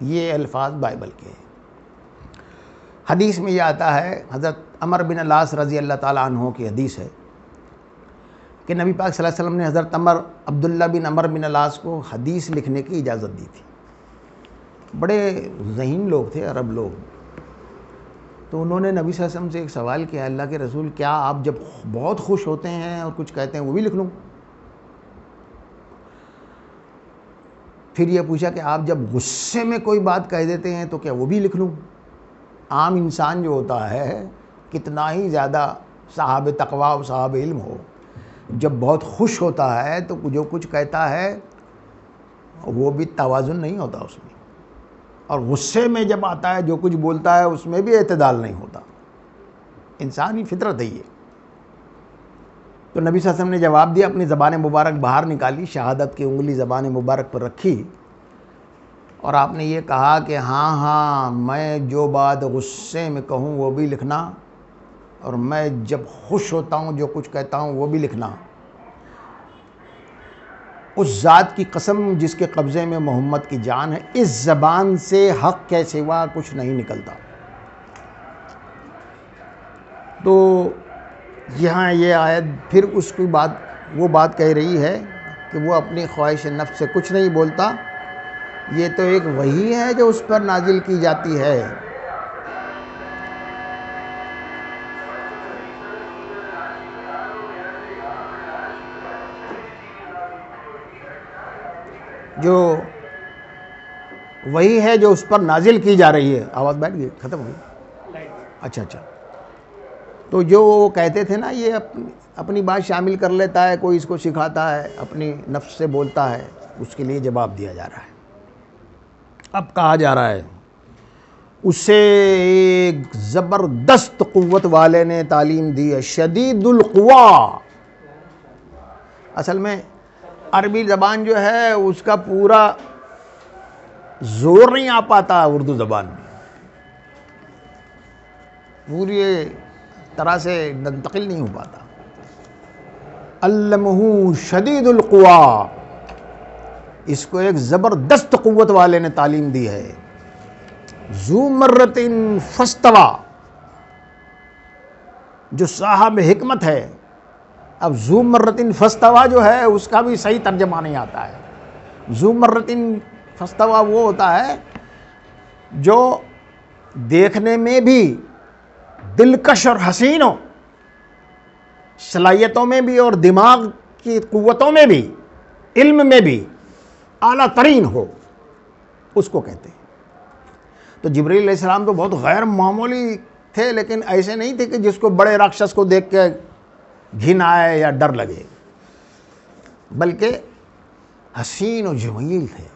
یہ الفاظ بائبل کے ہیں. حدیث میں یہ آتا ہے، حضرت عمر بن العاص رضی اللہ تعالیٰ عنہ کی حدیث ہے کہ نبی پاک صلی اللہ علیہ وسلم نے حضرت عبداللہ بن عمر بن العاص کو حدیث لکھنے کی اجازت دی تھی. بڑے ذہین لوگ تھے، عرب لوگ. تو انہوں نے نبی صلی اللہ علیہ وسلم سے ایک سوال کیا، اللہ کے رسول کیا آپ جب بہت خوش ہوتے ہیں اور کچھ کہتے ہیں وہ بھی لکھ لوں؟ پھر یہ پوچھا کہ آپ جب غصے میں کوئی بات کہہ دیتے ہیں تو کیا وہ بھی لکھ لوں؟ عام انسان جو ہوتا ہے کتنا ہی زیادہ صاحب تقویٰ و صاحب علم ہو، جب بہت خوش ہوتا ہے تو جو کچھ کہتا ہے وہ بھی توازن نہیں ہوتا اس میں، اور غصے میں جب آتا ہے جو کچھ بولتا ہے اس میں بھی اعتدال نہیں ہوتا. انسانی فطرت ہے یہ. تو نبی صلی اللہ علیہ وسلم نے جواب دیا، اپنی زبان مبارک باہر نکالی، شہادت کی انگلی زبان مبارک پر رکھی، اور آپ نے یہ کہا کہ ہاں میں جو بات غصے میں کہوں وہ بھی لکھنا، اور میں جب خوش ہوتا ہوں جو کچھ کہتا ہوں وہ بھی لکھنا. اس ذات کی قسم جس کے قبضے میں محمد کی جان ہے، اس زبان سے حق کے سوا کچھ نہیں نکلتا. تو یہاں یہ آیت پھر اس کی وہ بات کہہ رہی ہے کہ وہ اپنی خواہش نفس سے کچھ نہیں بولتا. یہ تو ایک وحی ہے جو اس پر نازل کی جاتی ہے. جو وہی ہے جو اس پر نازل کی جا رہی ہے. آواز بیٹھ گئی، ختم ہو گئی؟ اچھا. تو جو وہ کہتے تھے نا یہ اپنی بات شامل کر لیتا ہے، کوئی اس کو سکھاتا ہے، اپنی نفس سے بولتا ہے، اس کے لیے جواب دیا جا رہا ہے. اب کہا جا رہا ہے اسے ایک زبردست قوت والے نے تعلیم دی ہے، شدید القوا. اصل میں عربی زبان جو ہے اس کا پورا زور نہیں آ پاتا اردو زبان میں، پوری طرح سے منتقل نہیں ہو پاتا. علمہ شدید القوا، اس کو ایک زبردست قوت والے نے تعلیم دی ہے. ذو مرۃ فاستوی، جو صاحب حکمت ہے. اب ذو مرۃ فاستوی جو ہے اس کا بھی صحیح ترجمہ نہیں آتا ہے. ذو مرۃ فاستوی وہ ہوتا ہے جو دیکھنے میں بھی دلکش اور حسین ہو، صلاحیتوں میں بھی اور دماغ کی قوتوں میں بھی، علم میں بھی اعلیٰ ترین ہو، اس کو کہتے ہیں. تو جبریل علیہ السلام تو بہت غیر معمولی تھے، لیکن ایسے نہیں تھے کہ جس کو بڑے راکشس کو دیکھ کے گھن آئے یا ڈر لگے، بلکہ حسین و جمیل تھے،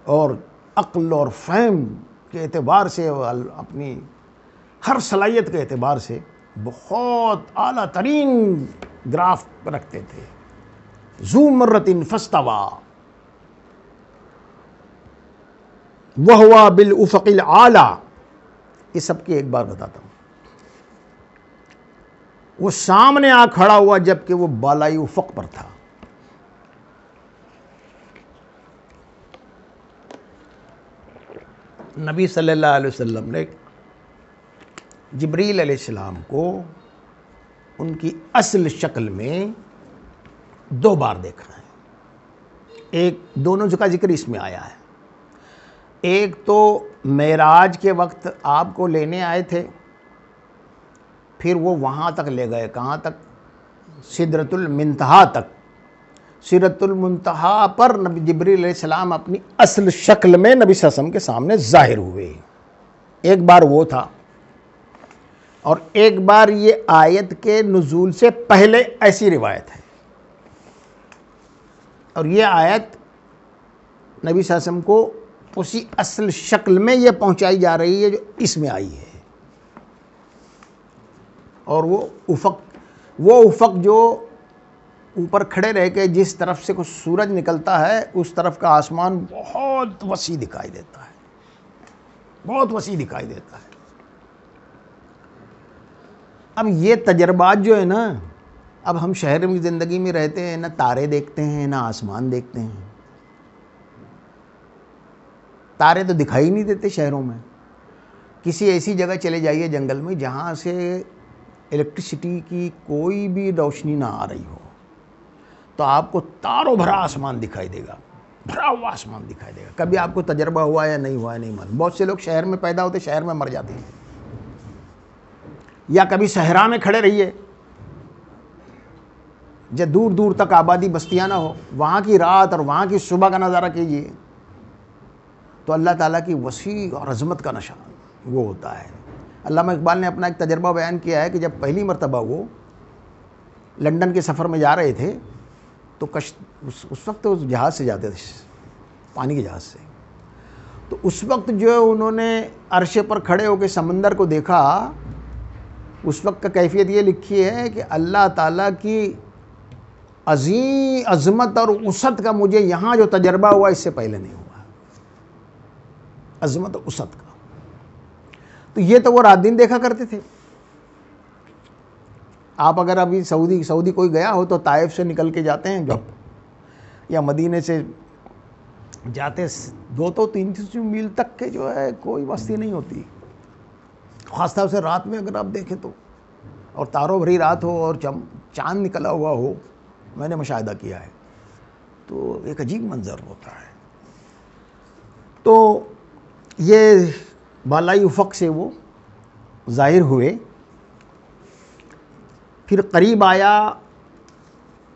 اور عقل اور فہم کے اعتبار سے، اپنی ہر صلاحیت کے اعتبار سے بہت اعلیٰ ترین گراف رکھتے تھے. ذو مرۃ فاستویٰ وہو بالافق الاعلیٰ. یہ سب کی ایک بار بتاتا ہوں. وہ سامنے آ کھڑا ہوا جبکہ وہ بالائی افق پر تھا. نبی صلی اللہ علیہ وسلم نے جبریل علیہ السلام کو ان کی اصل شکل میں 2 بار دیکھا ہے. ایک دونوں کا ذکر اس میں آیا ہے. ایک تو معراج کے وقت آپ کو لینے آئے تھے, پھر وہ وہاں تک لے گئے. کہاں تک؟ سدرۃ المنتہا تک. سدرۃ المنتہا پر نبی جبریل علیہ السلام اپنی اصل شکل میں نبی صلی اللہ علیہ وسلم کے سامنے ظاہر ہوئے. ایک بار وہ تھا, اور ایک بار یہ آیت کے نزول سے پہلے ایسی روایت ہے. اور یہ آیت نبی صلی اللہ علیہ وسلم کو اسی اصل شکل میں یہ پہنچائی جا رہی ہے جو اس میں آئی ہے. اور وہ افق جو اوپر کھڑے رہ کے جس طرف سے کوئی سورج نکلتا ہے اس طرف کا آسمان بہت وسیع دکھائی دیتا ہے, بہت وسیع دکھائی دیتا ہے. اب یہ تجربات جو ہے نا, اب ہم شہر میں زندگی میں رہتے ہیں, نہ تارے دیکھتے ہیں نہ آسمان دیکھتے ہیں. تارے تو دکھائی نہیں دیتے شہروں میں. کسی ایسی جگہ چلے جائیے جنگل میں جہاں سے الیکٹرسٹی کی کوئی بھی روشنی نہ آ رہی ہو, تو آپ کو تاروں بھرا آسمان دکھائی دے گا, بھرا ہوا آسمان دکھائی دے گا. کبھی آپ کو تجربہ ہوا یا نہیں ہوا ہے نہیں معلوم. بہت سے لوگ شہر میں پیدا ہوتے شہر میں مر جاتے ہیں. یا کبھی صحرا میں کھڑے رہیے جب دور دور تک آبادی بستیاں نہ ہو, وہاں کی رات اور وہاں کی صبح کا نظارہ کیجیے تو اللہ تعالیٰ کی وسیع اور عظمت کا نشان وہ ہوتا ہے. علامہ اقبال نے اپنا ایک تجربہ بیان کیا ہے کہ جب پہلی مرتبہ وہ لنڈن کے سفر میں جا رہے تھے تو اس وقت اس جہاز سے جاتے تھے, پانی کے جہاز سے. تو اس وقت جو انہوں نے عرشے پر کھڑے ہو کے سمندر کو دیکھا, اس وقت کا کیفیت یہ لکھی ہے کہ اللہ تعالیٰ کی عظیم عظمت اور وسعت کا مجھے یہاں جو تجربہ ہوا اس سے پہلے نہیں ہوا. عظمت اور وسعت کا. تو یہ تو وہ رات دن دیکھا کرتے تھے. آپ اگر ابھی سعودی کوئی گیا ہو تو طائف سے نکل کے جاتے ہیں جب, یا مدینے سے جاتے 200-300 میل تک کے جو ہے کوئی بستی نہیں ہوتی, خاص طور سے رات میں اگر آپ دیکھیں تو, اور تاروں بھری رات ہو اور چاند نکلا ہوا ہو. میں نے مشاہدہ کیا ہے تو ایک عجیب منظر ہوتا ہے. تو یہ بالائی افق سے وہ ظاہر ہوئے, پھر قریب آیا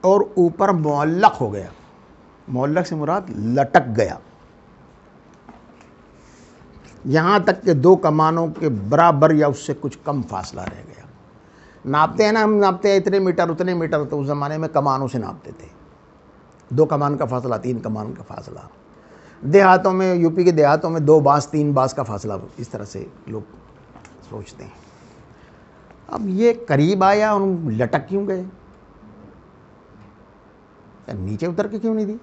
اور اوپر معلق ہو گیا. معلق سے مراد لٹک گیا, یہاں تک کہ 2 کمانوں کے برابر یا اس سے کچھ کم فاصلہ رہ گیا. ناپتے ہیں نا ہم, ناپتے ہیں اتنے میٹر اتنے میٹر, تو اس زمانے میں کمانوں سے ناپتے تھے. 2 کمان کا فاصلہ, 3 کمان کا فاصلہ. دیہاتوں میں, یو پی کے دیہاتوں میں 2 باس 3 باس کا فاصلہ, اس طرح سے لوگ سوچتے ہیں. اب یہ قریب آیا اور لٹک کیوں گئے؟ نیچے اتر کے کیوں نہیں دی؟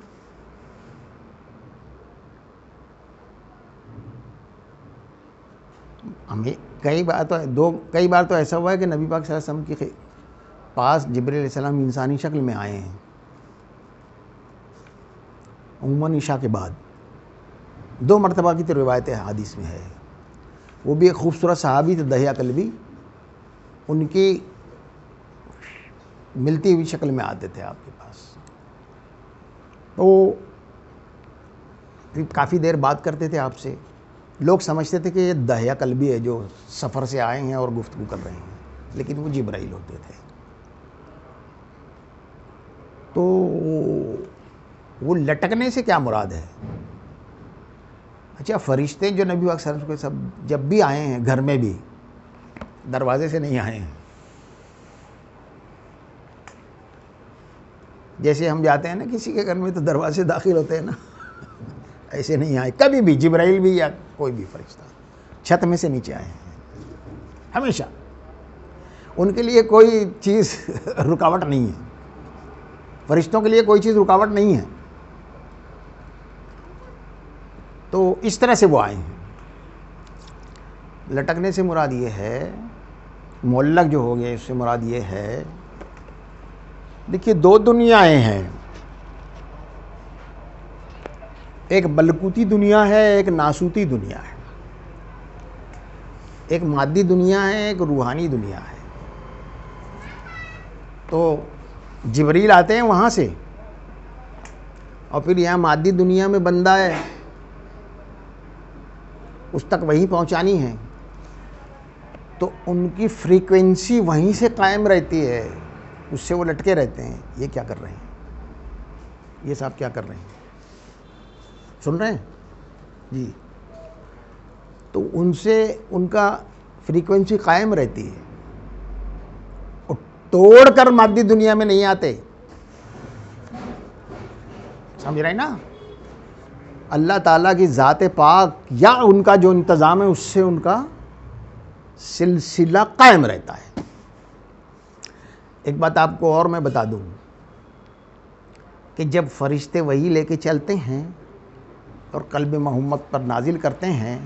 ہمیں کئی بار تو ایسا ہوا ہے کہ نبی پاک صلی اللہ علیہ وسلم کے پاس جبریل علیہ السلام انسانی شکل میں آئے ہیں, عموماً عشاء کے بعد. 2 مرتبہ کی تو روایت حدیث میں ہے. وہ بھی ایک خوبصورت صحابی تھے دحیہ کلبی, ان کی ملتی ہوئی شکل میں آتے تھے آپ کے پاس. تو کافی دیر بات کرتے تھے آپ سے. لوگ سمجھتے تھے کہ یہ دحیہ کلبی ہے جو سفر سے آئے ہیں اور گفتگو کر رہے ہیں, لیکن وہ جبرائیل ہوتے تھے. تو وہ لٹکنے سے کیا مراد ہے؟ اچھا, فرشتے جو نبی صلی اللہ علیہ وسلم سب جب بھی آئے ہیں گھر میں بھی دروازے سے نہیں آئے ہیں. جیسے ہم جاتے ہیں نا کسی کے گھر میں تو دروازے داخل ہوتے ہیں نا, ایسے نہیں آئے کبھی بھی. جبرائیل بھی یا کوئی بھی فرشتہ چھت میں سے نیچے آئے ہیں ہمیشہ. ان کے لیے کوئی چیز رکاوٹ نہیں ہے، فرشتوں کے لیے کوئی چیز رکاوٹ نہیں ہے. تو اس طرح سے وہ آئے ہیں. لٹکنے سے مراد یہ ہے، معلق جو ہو گئے اس سے مراد یہ ہے، دیکھیے دو دنیایں ہیں، ایک ملکوتی دنیا ہے، ایک ناسوتی دنیا ہے. ایک مادی دنیا ہے، ایک روحانی دنیا ہے. تو جبریل آتے ہیں وہاں سے، اور پھر یہاں مادی دنیا میں بندہ ہے، اس تک وہیں پہنچانی ہے. تو ان کی فریکوینسی وہیں سے قائم رہتی ہے، اس سے وہ لٹکے رہتے ہیں. یہ کیا کر رہے ہیں؟ یہ صاحب کیا کر رہے ہیں؟ سن رہے ہیں جی؟ تو ان سے ان کا فریکوینسی قائم رہتی ہے، اور توڑ کر مادی دنیا میں نہیں آتے. سمجھ رہے ہیں نا؟ اللہ تعالیٰ کی ذات پاک یا ان کا جو انتظام ہے اس سے ان کا سلسلہ قائم رہتا ہے. ایک بات آپ کو اور میں بتا دوں کہ جب فرشتے وہی لے کے چلتے ہیں اور قلب محمد پر نازل کرتے ہیں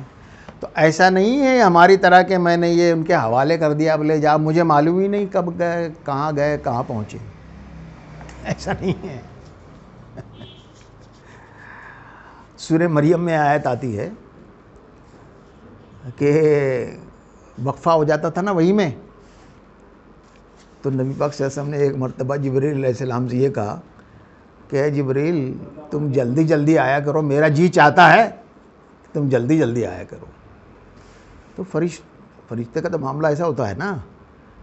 تو ایسا نہیں ہے ہماری طرح کہ میں نے یہ ان کے حوالے کر دیا، اب لے جا، مجھے معلوم ہی نہیں کب گئے، کہاں پہنچے. ایسا نہیں ہے. سورہ مریم میں آیت آتی ہے کہ وقفہ ہو جاتا تھا نا وہی میں، تو نبی پاک صلی اللہ علیہ وسلم نے ایک مرتبہ جبریل علیہ السلام سے یہ کہا کہ اے جبریل تم جلدی جلدی آیا کرو، میرا جی چاہتا ہے تم جلدی جلدی آیا کرو. تو فرشتے کا تو معاملہ ایسا ہوتا ہے نا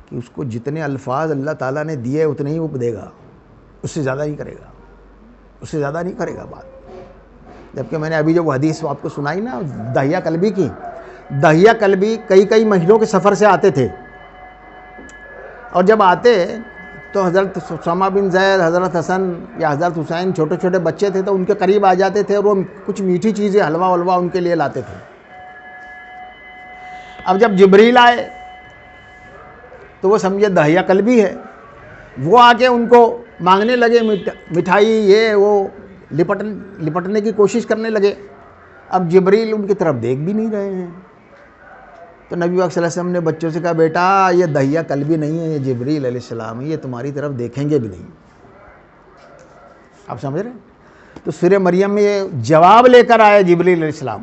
کہ اس کو جتنے الفاظ اللہ تعالیٰ نے دیے اتنے ہی وہ دے گا، اس سے زیادہ نہیں کرے گا، اس سے زیادہ نہیں کرے گا بات. جبکہ میں نے ابھی جو وہ حدیث آپ کو سنائی نا دہیہ کلبی کی، دہیہ کلبی کئی مہینوں کے سفر سے آتے تھے، اور جب آتے تو حضرت اسامہ بن زید، حضرت حسن یا حضرت حسین چھوٹے چھوٹے بچے تھے تو ان کے قریب آ جاتے تھے اور وہ کچھ میٹھی چیزیں حلوہ ولوا ان کے لیے لاتے تھے. اب جب جبریل آئے تو وہ سمجھے دہیہ قلبی ہے، وہ آ کے ان کو مانگنے لگے مٹھائی، یہ وہ لپٹنے کی کوشش کرنے لگے. اب جبریل ان کی طرف دیکھ بھی نہیں رہے ہیں. تو نبی پاک صلی اللہ علیہ وسلم نے بچوں سے کہا بیٹا یہ دہیہ قلبی نہیں ہے، یہ جبریل علیہ السلام ہے، یہ تمہاری طرف دیکھیں گے بھی نہیں. آپ سمجھ رہے ہیں؟ تو سورہ مریم میں یہ جواب لے کر آئے جبریل علیہ السلام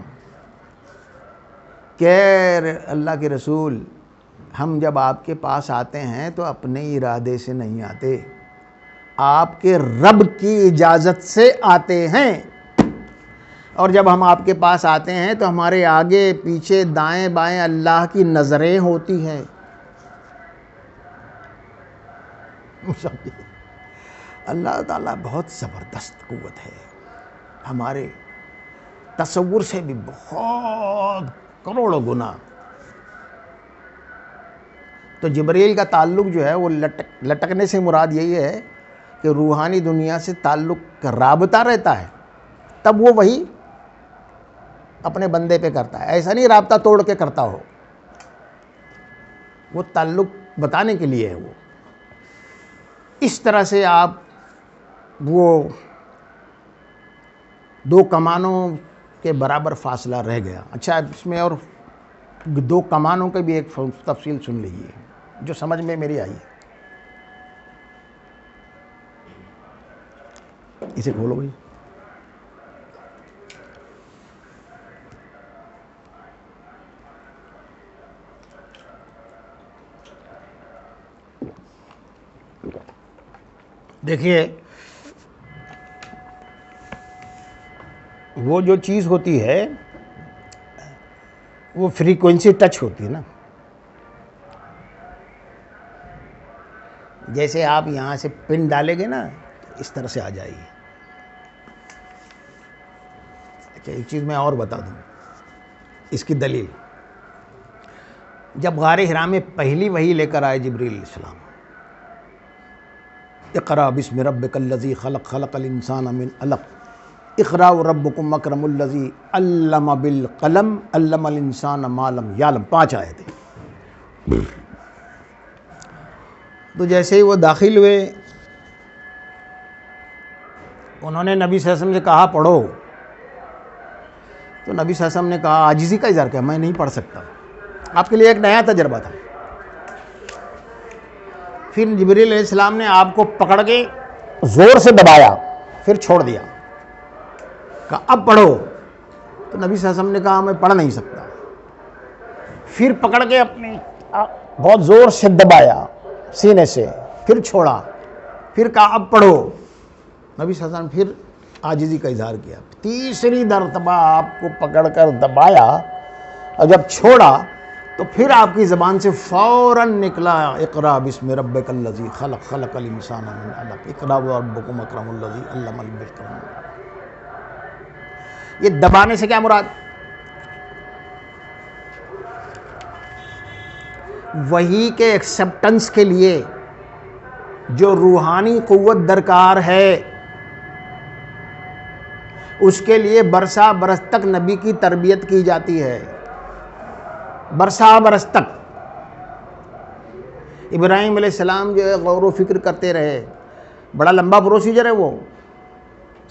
کہ اللہ کے رسول ہم جب آپ کے پاس آتے ہیں تو اپنے ارادے سے نہیں آتے، آپ کے رب کی اجازت سے آتے ہیں. اور جب ہم آپ کے پاس آتے ہیں تو ہمارے آگے پیچھے دائیں بائیں اللہ کی نظریں ہوتی ہیں. اللہ تعالیٰ بہت زبردست قوت ہے، ہمارے تصور سے بھی بہت کروڑوں گنا. تو جبریل کا تعلق جو ہے وہ لٹکنے سے مراد یہی ہے کہ روحانی دنیا سے تعلق کا رابطہ رہتا ہے، تب وہ وہی اپنے بندے پہ کرتا ہے. ایسا نہیں رابطہ توڑ کے کرتا ہو، وہ تعلق بتانے کے لیے ہے. وہ اس طرح سے آپ وہ دو کمانوں کے برابر فاصلہ رہ گیا. اچھا اس میں اور دو کمانوں کے بھی ایک تفصیل سن لیجیے جو سمجھ میں میری آئی ہے. اسے کھولو بھائی. دیکھیے وہ جو چیز ہوتی ہے وہ فریکوینسی ٹچ ہوتی ہے نا. جیسے آپ یہاں سے پن ڈالیں گے نا اس طرح سے آ جائے گی. اچھا ایک چیز میں اور بتا دوں اس کی دلیل. جب غار حرا میں پہلی وحی لے کر آئے جبریل علیہ السلام، اقرا بسم ربک الذی خلق، خلق الانسان من علق، اقرا ربکم اکرم الذی علم بالقلم، علم الانسان ما لم یعلم. 5 آیتیں. تو جیسے ہی وہ داخل ہوئے انہوں نے نبی صلی اللہ علیہ وسلم سے کہا پڑھو، تو نبی صلی اللہ علیہ وسلم نے کہا عاجزی کا اظہار کیا، میں نہیں پڑھ سکتا. آپ کے لیے ایک نیا تجربہ تھا. پھر جبریل علیہ السلام نے آپ کو پکڑ کے زور سے دبایا، پھر چھوڑ دیا، کہا اب پڑھو. تو نبی صلی اللہ علیہ وسلم نے کہا میں پڑھ نہیں سکتا. پھر پکڑ کے اپنی بہت زور سے دبایا سینے سے، پھر چھوڑا، پھر کہا اب پڑھو. نبی صلی اللہ علیہ وسلم پھر عاجزی کا اظہار کیا. تیسری مرتبہ آپ کو پکڑ کر دبایا اور جب چھوڑا تو پھر آپ کی زبان سے فوراً نکلا اقرا بسم ربک الذی خلق خلق الانسان من علق اقرا وربکم اکرم الذی علم بالقلم. یہ دبانے سے کیا مراد؟ وحی کے ایکسیپٹنس کے لیے جو روحانی قوت درکار ہے اس کے لیے برسا برس تک نبی کی تربیت کی جاتی ہے. برسا برس تک ابراہیم علیہ السلام جو ہے غور و فکر کرتے رہے. بڑا لمبا پروسیجر ہے وہ.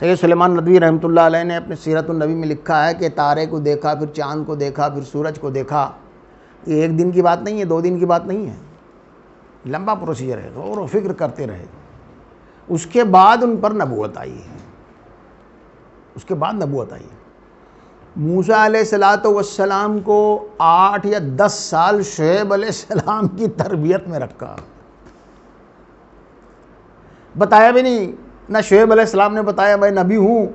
سید سلیمان ندوی رحمۃ اللہ علیہ نے اپنے سیرت النبی میں لکھا ہے کہ تارے کو دیکھا، پھر چاند کو دیکھا، پھر سورج کو دیکھا. یہ ایک دن کی بات نہیں ہے، 2 دن کی بات نہیں ہے، لمبا پروسیجر ہے. غور و فکر کرتے رہے. اس کے بعد ان پر نبوت آئی ہے. اس کے بعد نبوت آئی. موسیٰ علیہ السلام کو 8 یا 10 سال شعیب علیہ السلام کی تربیت میں رکھا. بتایا بھی نہیں، نہ شعیب علیہ السلام نے بتایا میں نبی ہوں،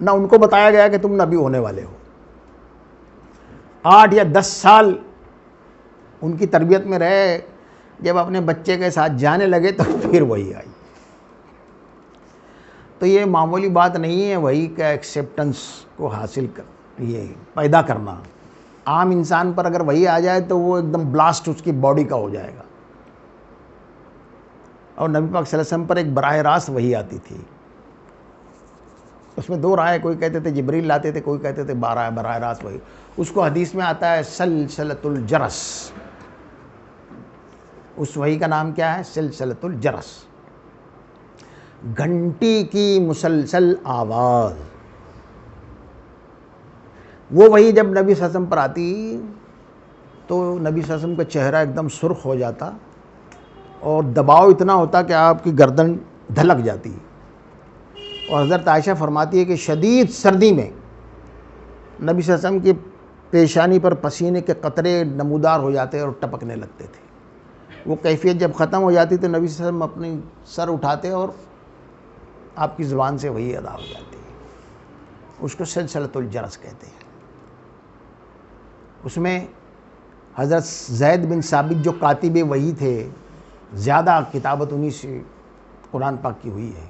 نہ ان کو بتایا گیا کہ تم نبی ہونے والے ہو. 8 یا 10 سال ان کی تربیت میں رہے. جب اپنے بچے کے ساتھ جانے لگے تو پھر وہی آئی. تو یہ معمولی بات نہیں ہے وہی کا ایکسیپٹنس کو حاصل یہ پیدا کرنا. عام انسان پر اگر وہی آ جائے تو وہ ایک دم بلاسٹ اس کی باڈی کا ہو جائے گا. اور نبی پاک صلی اللہ علیہ وسلم پر ایک براہ راست وہی آتی تھی. اس میں 2 رائے، کوئی کہتے تھے جبریل لاتے تھے، کوئی کہتے تھے براہ راست وہی. اس کو حدیث میں آتا ہے سلسلۃ الجرس. اس وحی کا نام کیا ہے؟ سلسلۃ الجرس، گھنٹی کی مسلسل آواز. وہ وحی جب نبی صلی اللہ علیہ وسلم پر آتی تو نبی صلی اللہ علیہ وسلم کا چہرہ ایک دم سرخ ہو جاتا اور دباؤ اتنا ہوتا کہ آپ کی گردن دھلک جاتی. اور حضرت عائشہ فرماتی ہے کہ شدید سردی میں نبی صلی اللہ علیہ وسلم کی پیشانی پر پسینے کے قطرے نمودار ہو جاتے اور ٹپکنے لگتے تھے. وہ کیفیت جب ختم ہو جاتی تو نبی صلی اللہ علیہ وسلم اپنی سر اٹھاتے اور آپ کی زبان سے وہی ادا ہو جاتی ہے. اس کو سلسلۃ الجرس کہتے ہیں. اس میں حضرت زید بن ثابت جو کاتب وحی تھے، زیادہ کتابت انہی سے قرآن پاک کی ہوئی ہے.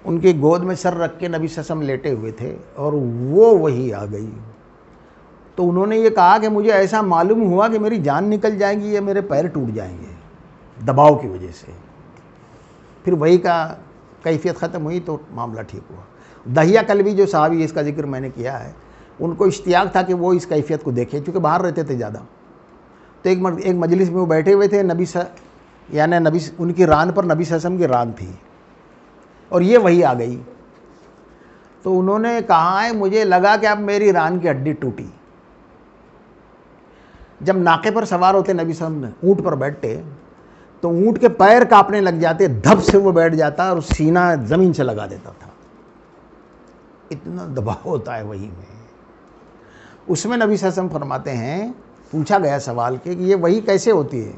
ان کی گود میں سر رکھ کے نبی صلی اللہ علیہ وسلم لیٹے ہوئے تھے اور وہ وحی آ گئی. تو انہوں نے یہ کہا کہ مجھے ایسا معلوم ہوا کہ میری جان نکل جائے گی یا میرے پیر ٹوٹ جائیں گے دباؤ کی وجہ سے. پھر وحی کا کیفیت ختم ہوئی تو معاملہ ٹھیک ہوا. دہیہ کلبی جو صحابی اس کا ذکر میں نے کیا ہے، ان کو اشتیاق تھا کہ وہ اس کیفیت کو دیکھیں، چونکہ باہر رہتے تھے زیادہ. تو ایک مجلس میں وہ بیٹھے ہوئے تھے، ان کی ران پر نبی صلی اللہ علیہ وسلم کی ران تھی اور یہ وحی آ گئی. تو انہوں نے کہا ہے مجھے لگا کہ اب میری ران کی ہڈی ٹوٹی. جب ناقے پر سوار ہوتے نبی صلی اللہ علیہ وسلم، اونٹ پر بیٹھتے تو اونٹ کے پیر کانپنے لگ جاتے، دھب سے وہ بیٹھ جاتا اور سینہ زمین سے لگا دیتا تھا. اتنا دباؤ ہوتا ہے وحی میں. اس میں نبی صلی اللہ علیہ وسلم فرماتے ہیں، پوچھا گیا سوال کہ یہ وحی کیسے ہوتی ہے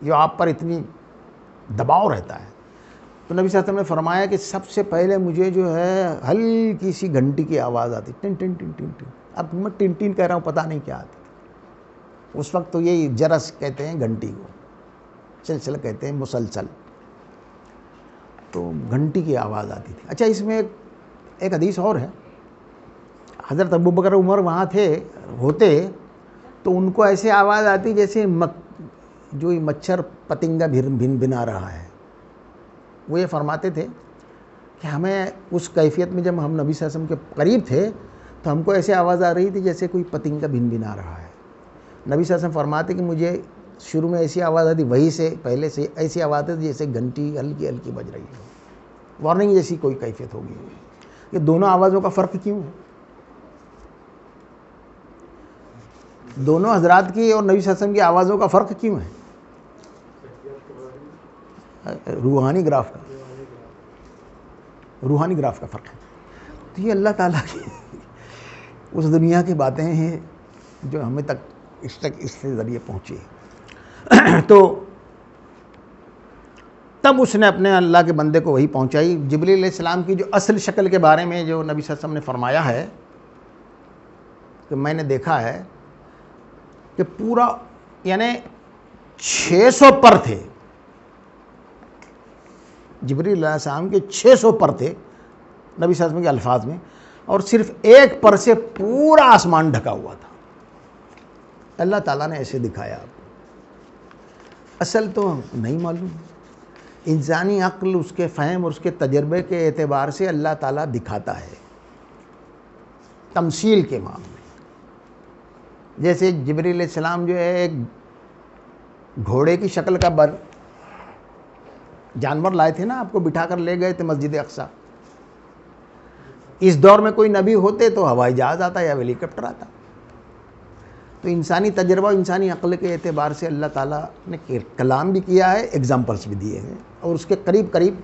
جو آپ پر اتنی دباؤ رہتا ہے؟ تو نبی صلی اللہ علیہ وسلم نے فرمایا کہ سب سے پہلے مجھے جو ہے ہلکی سی گھنٹی کی آواز آتی، ٹن ٹن ٹن ٹن ٹن. اب میں ٹن ٹن کہہ رہا ہوں، پتہ نہیں کیا آتی. اس وقت تو یہی جرس کہتے ہیں گھنٹی کو، سلسلہ کہتے ہیں مسلسل. تو گھنٹی کی آواز آتی تھی. اچھا، اس میں ایک حدیث اور ہے. حضرت ابوبکر عمر وہاں ہوتے تو ان کو ایسے آواز آتی جیسے جو مچھر پتنگا بھن بنا رہا ہے. وہ یہ فرماتے تھے کہ ہمیں اس کیفیت میں جب ہم نبی صلی اللہ علیہ وسلم کے قریب تھے تو ہم کو ایسے آواز آ رہی تھی جیسے کوئی پتنگا بھن بنا رہا ہے. نبی صلی اللہ علیہ وسلم فرماتے کہ مجھے شروع میں ایسی آواز آتی، وہی سے پہلے سے ایسی آواز آتی جیسے گھنٹی ہلکی ہلکی بج رہی ہو، وارننگ جیسی کوئی کیفیت ہوگی. یہ دونوں آوازوں کا فرق کیوں ہے؟ دونوں حضرات کی اور نبی صلی اللہ علیہ وسلم کی آوازوں کا فرق کیوں ہے؟ روحانی گراف کا فرق ہے. تو یہ اللہ تعالیٰ کی اس دنیا کی باتیں ہیں جو ہمیں تک اس کے ذریعے پہنچی. تو تب اس نے اپنے اللہ کے بندے کو وہی پہنچائی. جبریل علیہ السلام کی جو اصل شکل کے بارے میں جو نبی صلی اللہ علیہ وسلم نے فرمایا ہے کہ میں نے دیکھا ہے کہ پورا یعنی 600 پر تھے. جبریل علیہ السلام کے 600 پر تھے نبی صلی اللہ علیہ وسلم کے الفاظ میں، اور صرف ایک پر سے پورا آسمان ڈھکا ہوا تھا. اللہ تعالیٰ نے ایسے دکھایا. اصل تو نہیں معلوم، انسانی عقل اس کے فہم اور اس کے تجربے کے اعتبار سے اللہ تعالیٰ دکھاتا ہے تمثیل کے معاملے. جیسے جبریل علیہ السلام جو ہے ایک گھوڑے کی شکل کا جانور لائے تھے نا، آپ کو بٹھا کر لے گئے تھے مسجد اقصیٰ. اس دور میں کوئی نبی ہوتے تو ہوائی جہاز آتا یا ہیلی کاپٹر آتا. تو انسانی تجربہ انسانی عقل کے اعتبار سے اللہ تعالیٰ نے کلام بھی کیا ہے، ایگزامپلس بھی دیے ہیں، اور اس کے قریب قریب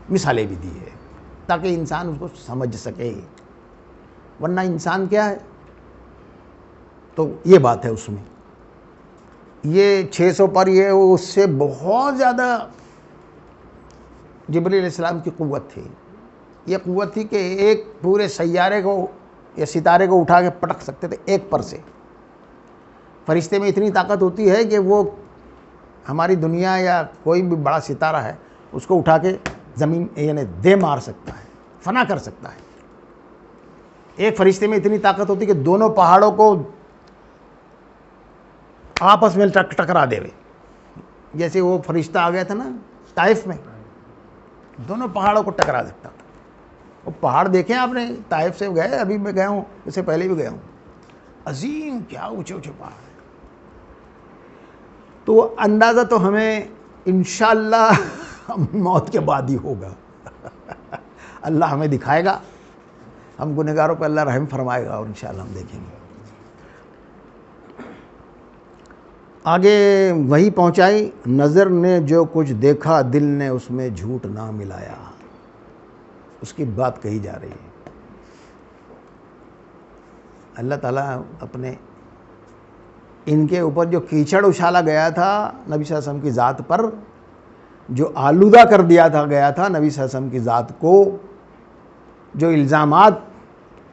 مثالیں بھی دی ہیں تاکہ انسان اس کو سمجھ سکے. ورنہ انسان کیا ہے؟ تو یہ بات ہے اس میں. یہ 600 پر یہ اس سے بہت زیادہ جبریل علیہ السلام کی قوت تھی. یہ قوت تھی کہ ایک پورے سیارے کو یا ستارے کو اٹھا کے پٹک سکتے تھے ایک پر سے. فرشتے میں اتنی طاقت ہوتی ہے کہ وہ ہماری دنیا یا کوئی بھی بڑا ستارہ ہے اس کو اٹھا کے زمین یعنی دے مار سکتا ہے، فنا کر سکتا ہے. ایک فرشتے میں اتنی طاقت ہوتی ہے کہ دونوں پہاڑوں کو آپس میں ٹکرا دے رہے. جیسے وہ فرشتہ آ گیا تھا نا طائف میں، دونوں پہاڑوں کو ٹکرا سکتا تھا. وہ پہاڑ دیکھیں آپ نے، طائف سے گئے، ابھی میں گیا ہوں، اس سے پہلے بھی گیا ہوں. عظیم کیا اونچے اونچے پہاڑ ہیں. تو اندازہ تو ہمیں انشاءاللہ موت کے بعد ہی ہوگا. اللہ ہمیں دکھائے گا، ہم گنہگاروں پہ اللہ رحم فرمائے گا، اور انشاءاللہ ہم دیکھیں گے. آگے وہی پہنچائی. نظر نے جو کچھ دیکھا دل نے اس میں جھوٹ نہ ملایا. اس کی بات کہی جا رہی ہے. اللہ تعالیٰ اپنے ان کے اوپر جو کیچڑ اچھالا گیا تھا نبی صلی اللہ علیہ وسلم کی ذات پر، جو آلودہ کر دیا گیا تھا نبی صلی اللہ علیہ وسلم کی ذات کو، جو الزامات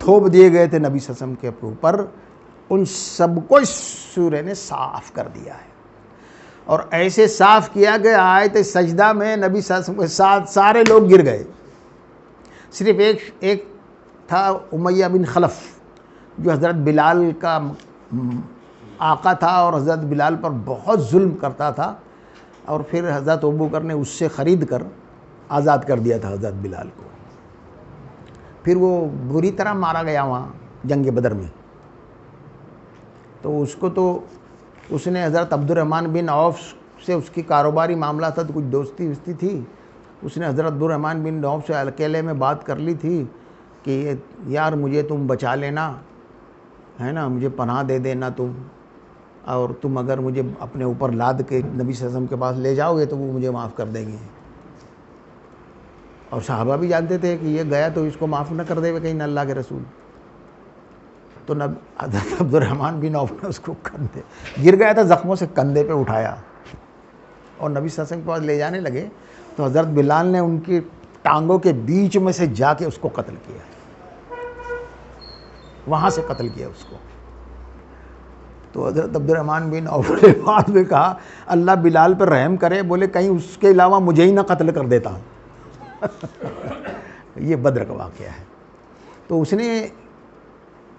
تھوپ دیے گئے تھے نبی صلی اللہ علیہ وسلم کے اوپر، ان سب کو اس سورہ نے صاف کر دیا ہے. اور ایسے صاف کیا کہ آیت سجدہ میں نبی صلی اللہ علیہ وسلم کے ساتھ سارے لوگ گر گئے. صرف ایک تھا امیہ بن خلف، جو حضرت بلال کا آقا تھا اور حضرت بلال پر بہت ظلم کرتا تھا، اور پھر حضرت ابوبکر نے اس سے خرید کر آزاد کر دیا تھا حضرت بلال کو. پھر وہ بری طرح مارا گیا وہاں جنگ بدر میں. تو اس کو تو اس نے حضرت عبد الرحمن بن عوف سے اس کی کاروباری معاملہ تھا، تو کچھ دوستی وستی تھی. اس نے حضرت عبد الرحمن بن عوف سے اکیلے میں بات کر لی تھی کہ یار مجھے تم بچا لینا ہے نا، مجھے پناہ دے دینا تم، اور تم اگر مجھے اپنے اوپر لاد کے نبی صلی اللہ علیہ وسلم کے پاس لے جاؤ گے تو وہ مجھے معاف کر دیں گے. اور صحابہ بھی جانتے تھے کہ یہ گیا تو اس کو معاف نہ کر دے گا کہیں نہ اللہ کے رسول. تو حضرت عبد الرحمن بن عوف نے اس کو کندھے، گر گیا تھا زخموں سے، کندھے پہ اٹھایا اور نبی صلی اللہ علیہ وسلم کے پاس لے جانے لگے. تو حضرت بلال نے ان کی ٹانگوں کے بیچ میں سے جا کے اس کو قتل کیا، وہاں سے قتل کیا اس کو. تو حضرت عبد الرحمن بن عوف نے بعد میں کہا اللہ بلال پر رحم کرے، بولے کہیں اس کے علاوہ مجھے ہی نہ قتل کر دیتا. یہ بدر کا واقعہ ہے. تو اس نے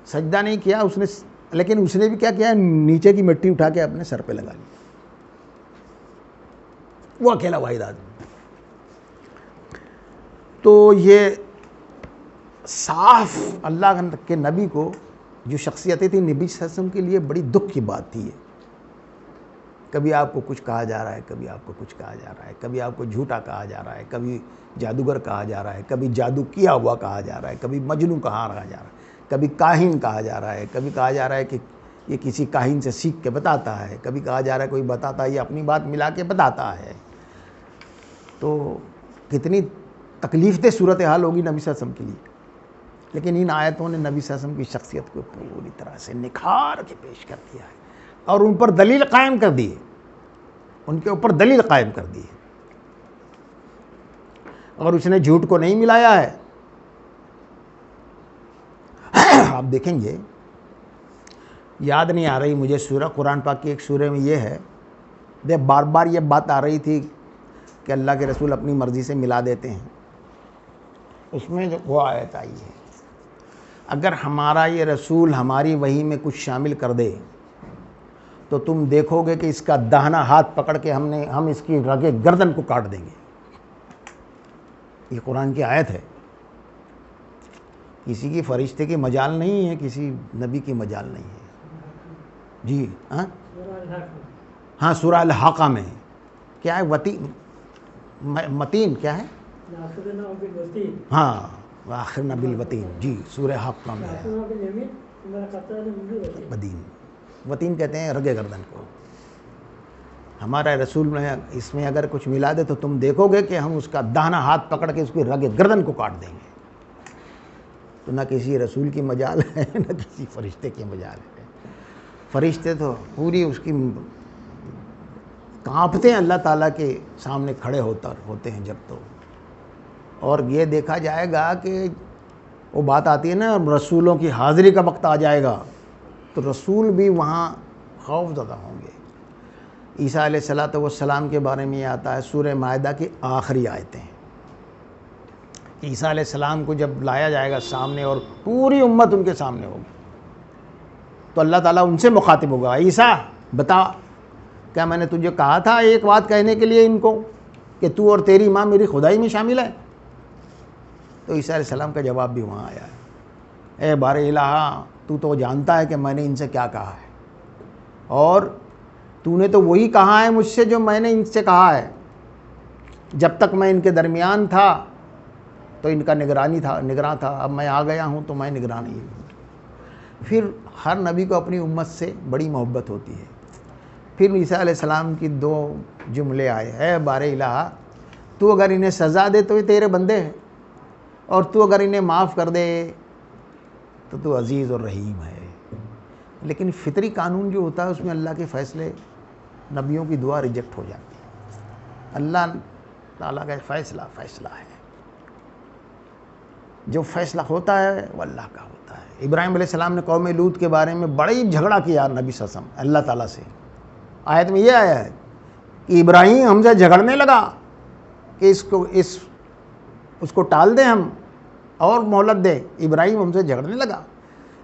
سجدہ نہیں کیا، اس نے، لیکن اس نے بھی کیا کیا، نیچے کی مٹی اٹھا کے اپنے سر پہ لگا لی. وہ اکیلا واحد آدمی. تو یہ صاف اللہ کے نبی کو جو شخصیتیں تھیں نبی صلی اللہ علیہ وسلم کے لیے بڑی دکھ کی بات تھی. کبھی آپ کو کچھ کہا جا رہا ہے، کبھی آپ کو کچھ کہا جا رہا ہے، کبھی آپ کو جھوٹا کہا جا رہا ہے، کبھی جادوگر کہا جا رہا ہے، کبھی جادو کیا ہوا کہا جا رہا ہے، کبھی مجنون کہا جا رہا ہے، کبھی کاہن کہا جا رہا ہے، کبھی کہا جا رہا ہے کہ یہ کسی کاہن سے سیکھ کے بتاتا ہے، کبھی کہا جا رہا ہے کوئی بتاتا ہے یہ اپنی بات ملا کے بتاتا ہے۔ تو کتنی تکلیف دہ صورتحال ہوگی نبی صلی اللہ علیہ وسلم کے لیے، لیکن ان آیتوں نے نبی صلی اللہ علیہ وسلم کی شخصیت کو پوری طرح سے نکھار کے پیش کر دیا ہے اور ان پر دلیل قائم کر دی ہے، ان کے اوپر دلیل قائم کر دی ہے، اور اس نے جھوٹ کو نہیں ملایا ہے۔ آپ دیکھیں گے، یاد نہیں آ رہی مجھے سورہ، قرآن پاک کی ایک سورہ میں یہ ہے، بار بار یہ بات آ رہی تھی کہ اللہ کے رسول اپنی مرضی سے ملا دیتے ہیں، اس میں جو وہ آیت آئی ہے، اگر ہمارا یہ رسول ہماری وحی میں کچھ شامل کر دے تو تم دیکھو گے کہ اس کا داہنا ہاتھ پکڑ کے ہم اس کی رگے گردن کو کاٹ دیں گے۔ یہ قرآن کی آیت ہے، کسی کی فرشتے کی مجال نہیں ہے، کسی نبی کی مجال نہیں ہے۔ جی ہاں، سورہ الحاقہ میں کیا ہے، متین کیا ہے، ہاں وآخرنا بالوتین، جی سورہ حاقہ میں ہے، وتین کہتے ہیں رگے گردن کو۔ ہمارا رسول میں اس میں اگر کچھ ملا دے تو تم دیکھو گے کہ ہم اس کا داہنا ہاتھ پکڑ کے اس کی رگے گردن کو کاٹ دیں گے۔ تو نہ کسی رسول کی مجال ہے نہ کسی فرشتے کی مجال ہے۔ فرشتے تو پوری اس کی کانپتے ہیں اللہ تعالیٰ کے سامنے کھڑے ہوتے ہیں جب تو۔ اور یہ دیکھا جائے گا کہ وہ بات آتی ہے نا، رسولوں کی حاضری کا وقت آ جائے گا تو رسول بھی وہاں خوف زدہ ہوں گے۔ عیسیٰ علیہ السلام کے بارے میں یہ آتا ہے سورہ مائدہ کی آخری آیتیں۔ عیسیٰ علیہ السلام کو جب لایا جائے گا سامنے اور پوری امت ان کے سامنے ہوگی تو اللہ تعالیٰ ان سے مخاطب ہوگا، عیسیٰ بتا، کیا میں نے تجھے کہا تھا ایک بات کہنے کے لیے ان کو کہ تو اور تیری ماں میری خدائی میں شامل ہے؟ تو عیسیٰ علیہ السلام کا جواب بھی وہاں آیا ہے، اے بار الہ، تو جانتا ہے کہ میں نے ان سے کیا کہا ہے، اور تو نے تو وہی کہا ہے مجھ سے جو میں نے ان سے کہا ہے۔ جب تک میں ان کے درمیان تھا تو ان کا نگراں تھا، اب میں آ گیا ہوں تو میں نگراں نہیں ہوں۔ پھر ہر نبی کو اپنی امت سے بڑی محبت ہوتی ہے۔ پھر عیسیٰ علیہ السلام کی دو جملے آئے، اے بار الہ، تو اگر انہیں سزا دے تو یہ تیرے بندے ہیں، اور تو اگر انہیں معاف کر دے تو تو عزیز اور رحیم ہے۔ لیکن فطری قانون جو ہوتا ہے اس میں اللہ کے فیصلے، نبیوں کی دعا ریجیکٹ ہو جاتی ہے۔ اللہ تعالیٰ کا فیصلہ ہے، جو فیصلہ ہوتا ہے وہ اللہ کا ہوتا ہے۔ ابراہیم علیہ السلام نے قوم لوط کے بارے میں بڑا ہی جھگڑا کیا نبی صلی اللہ علیہ وسلم اللہ تعالیٰ سے۔ آیت میں یہ آیا ہے کہ ابراہیم ہم سے جھگڑنے لگا کہ اس کو ٹال دیں ہم اور مہلت دیں۔ ابراہیم ہم سے جھگڑنے لگا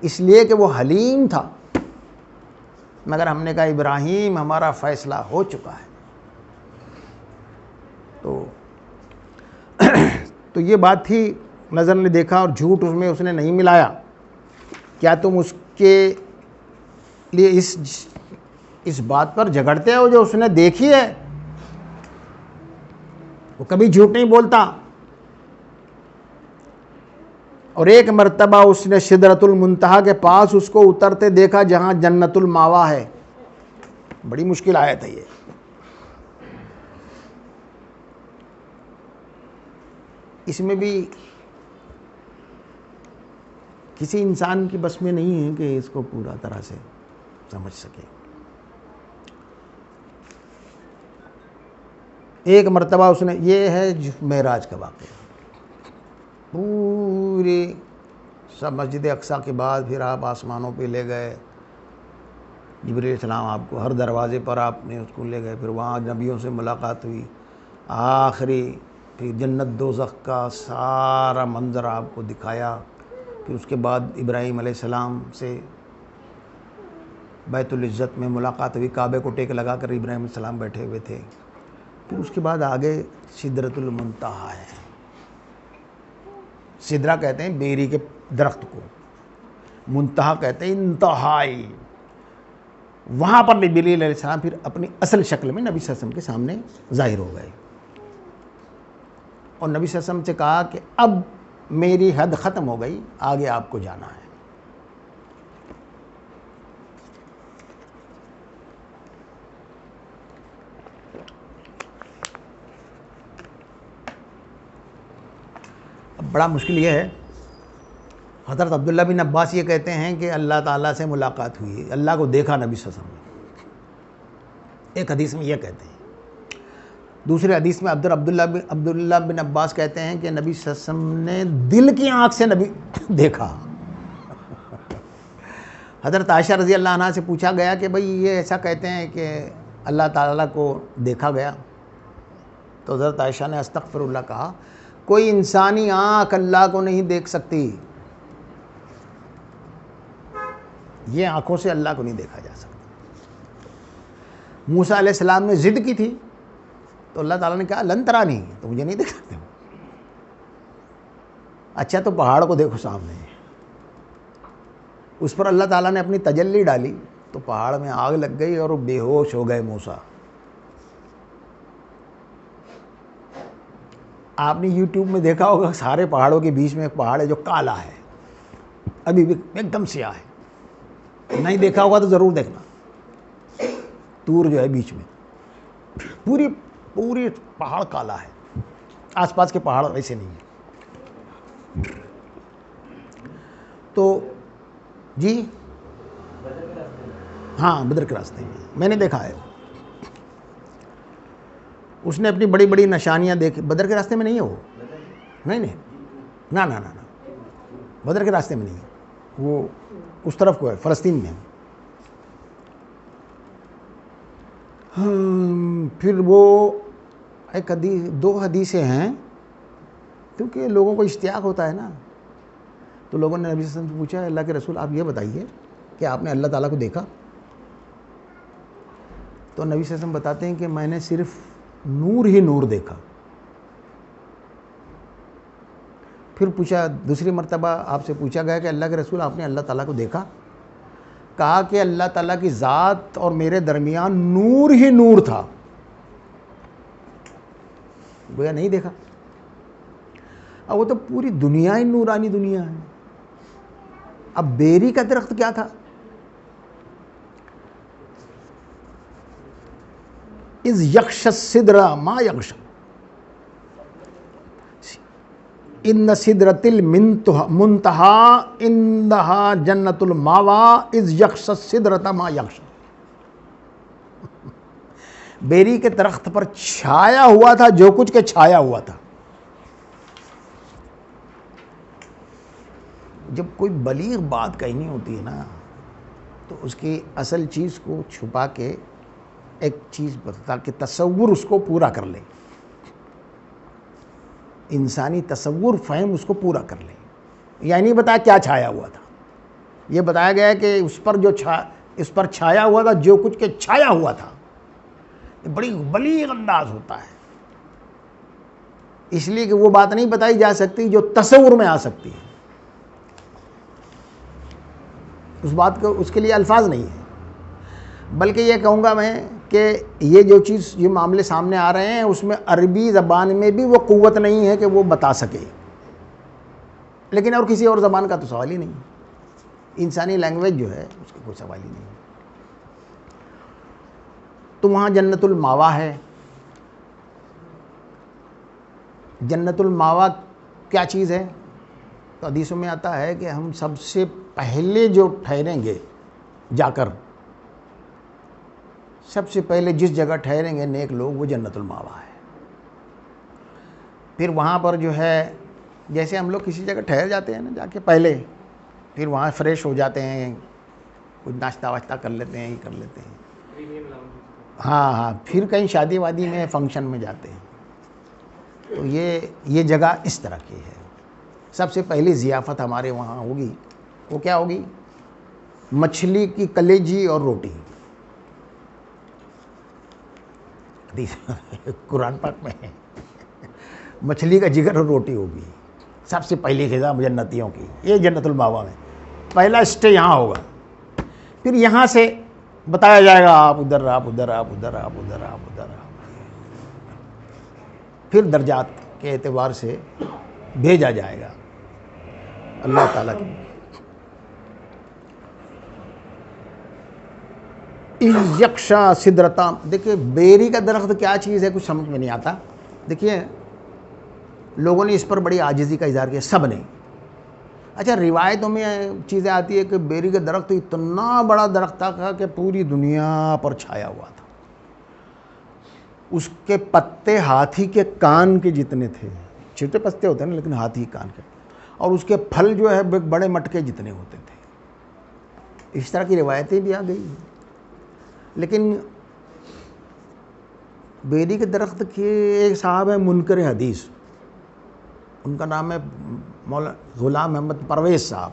اس لیے کہ وہ حلیم تھا، مگر ہم نے کہا ابراہیم ہمارا فیصلہ ہو چکا ہے۔ تو یہ بات تھی، نظر نے دیکھا اور جھوٹ اس نے نہیں ملایا۔ کیا تم اس کے لیے اس بات پر جھگڑتے ہو جو اس نے دیکھی ہے؟ وہ کبھی جھوٹ نہیں بولتا۔ اور ایک مرتبہ اس نے سدرۃ المنتہا کے پاس اس کو اترتے دیکھا جہاں جنت الماوا ہے۔ بڑی مشکل آیت ہے یہ۔ اس میں بھی کسی انسان کی بس میں نہیں ہے کہ اس کو پورا طرح سے سمجھ سکے۔ ایک مرتبہ اس نے، یہ ہے معراج کا واقعہ، پورے سب مسجد اقصیٰ کے بعد پھر آپ آسمانوں پہ لے گئے، جبریل علیہ السلام آپ کو ہر دروازے پر آپ نے اس کو لے گئے، پھر وہاں نبیوں سے ملاقات ہوئی، آخری پھر جنت دوزخ کا سارا منظر آپ کو دکھایا۔ پھر اس کے بعد ابراہیم علیہ السلام سے بیت العزت میں ملاقات ہوئی، کعبے کو ٹیک لگا کر ابراہیم علیہ السلام بیٹھے ہوئے تھے۔ پھر اس کے بعد آگے سدرۃ المنتہا ہے۔ سدرہ کہتے ہیں بیری کے درخت کو، منتہا کہتے ہیں انتہائی، وہاں پر جبریل علیہ السلام پھر اپنی اصل شکل میں نبی صلی اللہ علیہ وسلم کے سامنے ظاہر ہو گئے اور نبی صلی اللہ علیہ وسلم سے کہا کہ اب میری حد ختم ہو گئی، آگے آپ کو جانا ہے۔ اب بڑا مشکل یہ ہے، حضرت عبداللہ بن عباس یہ کہتے ہیں کہ اللہ تعالیٰ سے ملاقات ہوئی، اللہ کو دیکھا نبی صلی اللہ علیہ وسلم نے، ایک حدیث میں یہ کہتے ہیں۔ دوسرے حدیث میں عبداللہ بن عباس کہتے ہیں کہ نبی صلی اللہ علیہ وسلم نے دل کی آنکھ سے نبی دیکھا۔ حضرت عائشہ رضی اللہ عنہ سے پوچھا گیا کہ بھئی یہ ایسا کہتے ہیں کہ اللہ تعالیٰ کو دیکھا گیا، تو حضرت عائشہ نے استغفر اللہ کہا، کوئی انسانی آنکھ اللہ کو نہیں دیکھ سکتی، یہ آنکھوں سے اللہ کو نہیں دیکھا جا سکتا۔ موسیٰ علیہ السلام نے ضد کی تھی تو اللہ تعالیٰ نے کہا لن ترانی، تو مجھے نہیں دیکھ سکتے ہو۔ اچھا تو پہاڑ کو دیکھو سامنے، اس پر اللہ تعالیٰ نے اپنی تجلی ڈالی تو پہاڑ میں آگ لگ گئی اور وہ بے ہوش ہو گئے موسیٰ۔ آپ نے یوٹیوب میں دیکھا ہوگا سارے پہاڑوں کے بیچ میں ایک پہاڑ ہے جو کالا ہے، ابھی بھی ایک دم سیاہ ہے، نہیں دیکھا ہوگا تو ضرور دیکھنا، تور جو ہے بیچ میں، پوری پہاڑ کالا ہے، آس پاس کے پہاڑ ایسے نہیں ہیں۔ تو جی ہاں بدر کے راستے میں نے دیکھا ہے، اس نے اپنی بڑی بڑی نشانیاں دیکھی۔ بدر کے راستے میں نہیں ہے وہ، نہیں نا بدر کے راستے میں نہیں ہے، وہ اس طرف کو ہے، فلسطین میں۔ پھر وہ ایک حدیث، دو حدیثیں ہیں، کیونکہ لوگوں کو اشتیاق ہوتا ہے نا، تو لوگوں نے نبی صلی اللہ علیہ وسلم سے پوچھا اللہ کے رسول آپ یہ بتائیے کہ آپ نے اللہ تعالیٰ کو دیکھا؟ تو نبی صلی اللہ علیہ وسلم بتاتے ہیں کہ میں نے صرف نور ہی نور دیکھا۔ پھر پوچھا، دوسری مرتبہ آپ سے پوچھا گیا کہ اللہ کے رسول آپ نے اللہ تعالیٰ کو دیکھا؟ کہا کہ اللہ تعالیٰ کی ذات اور میرے درمیان نور ہی نور تھا، گویا نہیں دیکھا۔ اب وہ تو پوری دنیا ہی نورانی دنیا ہے۔ اب بیری کا درخت کیا تھا؟ اذ یغش السدر ما یغش، ان سدرۃ المنتہا عندہا جنت الماوی اذ یغش السدرۃ ما یغش۔ بیری کے درخت پر چھایا ہوا تھا جو کچھ کے چھایا ہوا تھا۔ جب کوئی بلیغ بات کہنی ہوتی ہے نا تو اس کی اصل چیز کو چھپا کے ایک چیز بتا کہ تصور اس کو پورا کر لے، انسانی تصور فہم اس کو پورا کر لے۔ یہ نہیں بتایا کیا چھایا ہوا تھا، یہ بتایا گیا کہ اس پر چھایا ہوا تھا جو کچھ کے چھایا ہوا تھا۔ یہ بڑی بلیغ انداز ہوتا ہے، اس لیے کہ وہ بات نہیں بتائی جا سکتی جو تصور میں آ سکتی ہے، اس بات کو، اس کے لیے الفاظ نہیں ہے۔ بلکہ یہ کہوں گا میں کہ یہ جو چیز، یہ معاملے سامنے آ رہے ہیں اس میں عربی زبان میں بھی وہ قوت نہیں ہے کہ وہ بتا سکے، لیکن اور کسی اور زبان کا تو سوال ہی نہیں، انسانی لینگویج جو ہے اس کا کوئی سوال ہی نہیں۔ تو وہاں جنت الماوا ہے۔ جنت الماوا کیا چیز ہے؟ تو حدیثوں میں آتا ہے کہ ہم سب سے پہلے جو ٹھہریں گے جا کر، سب سے پہلے جس جگہ ٹھہریں گے نیک لوگ، وہ جنت الماوا ہے۔ پھر وہاں پر جو ہے جیسے ہم لوگ کسی جگہ ٹھہر جاتے ہیں نا جا کے پہلے، پھر وہاں فریش ہو جاتے ہیں، کچھ ناشتہ واشتہ کر لیتے ہیں، یہ کر لیتے ہیں، ہاں پھر کہیں شادی وادی میں فنکشن میں جاتے ہیں، تو یہ جگہ اس طرح کی ہے۔ سب سے پہلی ضیافت ہمارے وہاں ہوگی، وہ کیا ہوگی؟ مچھلی کی کلیجی اور روٹی۔ قرآن پاک میں ہے مچھلی کا جگر اور روٹی ہوگی، سب سے پہلی غذا جنتیوں کی۔ یہ جنت الماوا میں پہلا اسٹے یہاں ہوگا، پھر یہاں سے بتایا جائے گا آپ ادھر، آپ ادھر، آپ ادھر، آپ ادھر، آپ ادھر، پھر درجات کے اعتبار سے بھیجا جائے گا اللہ تعالیٰ کی. یکشا سدرتا، دیکھیے بیری کا درخت کیا چیز ہے کچھ سمجھ میں نہیں آتا. دیکھیے لوگوں نے اس پر بڑی عاجزی کا اظہار کیا، سب نے. اچھا روایتوں میں چیزیں آتی ہے کہ بیری کا درخت اتنا بڑا درخت تھا کہ پوری دنیا پر چھایا ہوا تھا. اس کے پتے ہاتھی کے کان کے جتنے تھے، چھوٹے پتے ہوتے ہیں نا لیکن ہاتھی کان کے، اور اس کے پھل جو ہے بڑے مٹکے جتنے ہوتے تھے. اس طرح کی روایتیں بھی آ گئی. لیکن بیری کے درخت کے ایک صاحب ہیں منکر حدیث، ان کا نام ہے غلام محمد پرویز صاحب.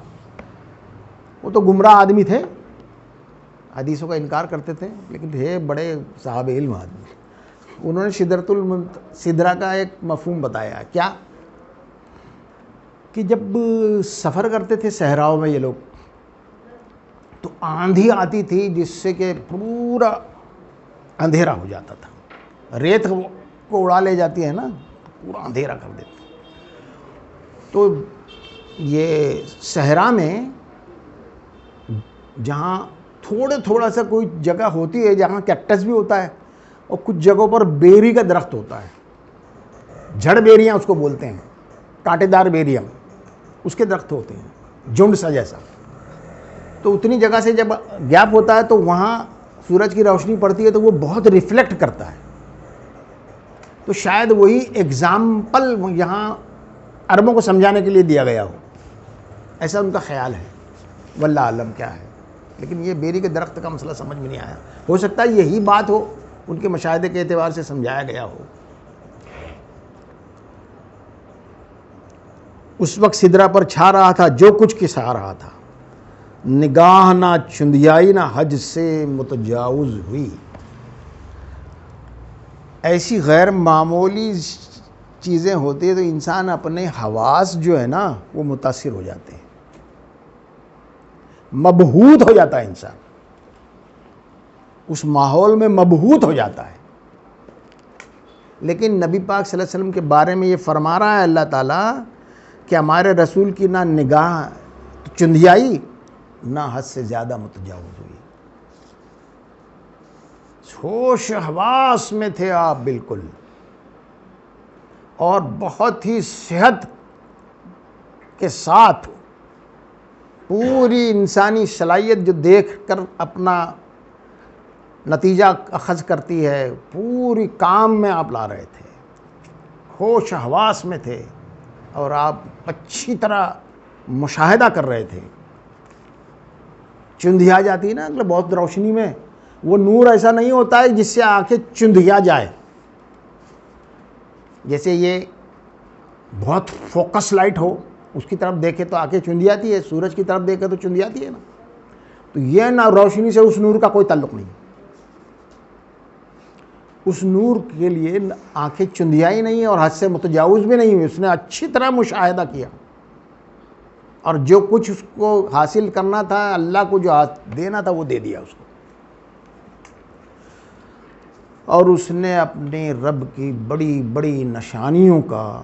وہ تو گمراہ آدمی تھے، حدیثوں کا انکار کرتے تھے لیکن تھے بڑے صاحب علم آدمی. انہوں نے سدرا کا ایک مفہوم بتایا. کیا کہ جب سفر کرتے تھے صحراؤں میں یہ لوگ تو آندھی آتی تھی جس سے کہ پورا اندھیرا ہو جاتا تھا. ریت کو اڑا لے جاتی ہے نا، پورا اندھیرا کر دیتی. تو یہ صحرا میں جہاں تھوڑا سا کوئی جگہ ہوتی ہے جہاں کیکٹس بھی ہوتا ہے اور کچھ جگہوں پر بیری کا درخت ہوتا ہے، جھڑ بیریاں اس کو بولتے ہیں، کانٹے دار بیریاں اس کے درخت ہوتے ہیں جھنڈ سا جیسا. تو اتنی جگہ سے جب گیپ ہوتا ہے تو وہاں سورج کی روشنی پڑتی ہے تو وہ بہت ریفلیکٹ کرتا ہے. تو شاید وہی ایگزامپل یہاں عربوں کو سمجھانے کے لیے دیا گیا ہو، ایسا ان کا خیال ہے. واللہ عالم کیا ہے. لیکن یہ بیری کے درخت کا مسئلہ سمجھ میں نہیں آیا. ہو سکتا ہے یہی بات ہو، ان کے مشاہدے کے اعتبار سے سمجھایا گیا ہو. اس وقت سدرا پر چھا رہا تھا جو کچھ کسا رہا تھا، نگاہ نہ چندیائی نہ حج سے متجاوز ہوئی. ایسی غیر معمولی چیزیں ہوتی ہیں تو انسان اپنے حواس جو ہے نا وہ متاثر ہو جاتے ہیں، مبہوت ہو جاتا ہے انسان، اس ماحول میں مبہوت ہو جاتا ہے. لیکن نبی پاک صلی اللہ علیہ وسلم کے بارے میں یہ فرما رہا ہے اللہ تعالیٰ کہ ہمارے رسول کی نہ نگاہ چندیائی نہ حد سے زیادہ متجاوز ہوئی. ہوش حواس میں تھے آپ بالکل، اور بہت ہی صحت کے ساتھ پوری انسانی صلاحیت جو دیکھ کر اپنا نتیجہ اخذ کرتی ہے، پوری کام میں آپ لا رہے تھے، ہوش حواس میں تھے اور آپ اچھی طرح مشاہدہ کر رہے تھے. چندھیا جاتی ہے نا مطلب بہت روشنی میں، وہ نور ایسا نہیں ہوتا ہے جس سے آنکھیں چندھیا جائے. جیسے یہ بہت فوکس لائٹ ہو، اس کی طرف دیکھے تو آنکھیں چندھیاتی ہے، سورج کی طرف دیکھے تو چندھیاتی ہے نا. تو یہ نہ روشنی سے اس نور کا کوئی تعلق نہیں، اس نور کے لیے آنکھیں چندھیائی نہیں اور حد سے متجاوز بھی نہیں ہوئی. اس نے اچھی طرح مشاہدہ کیا اور جو کچھ اس کو حاصل کرنا تھا، اللہ کو جو دینا تھا وہ دے دیا اس کو. اور اس نے اپنے رب کی بڑی بڑی نشانیوں کا،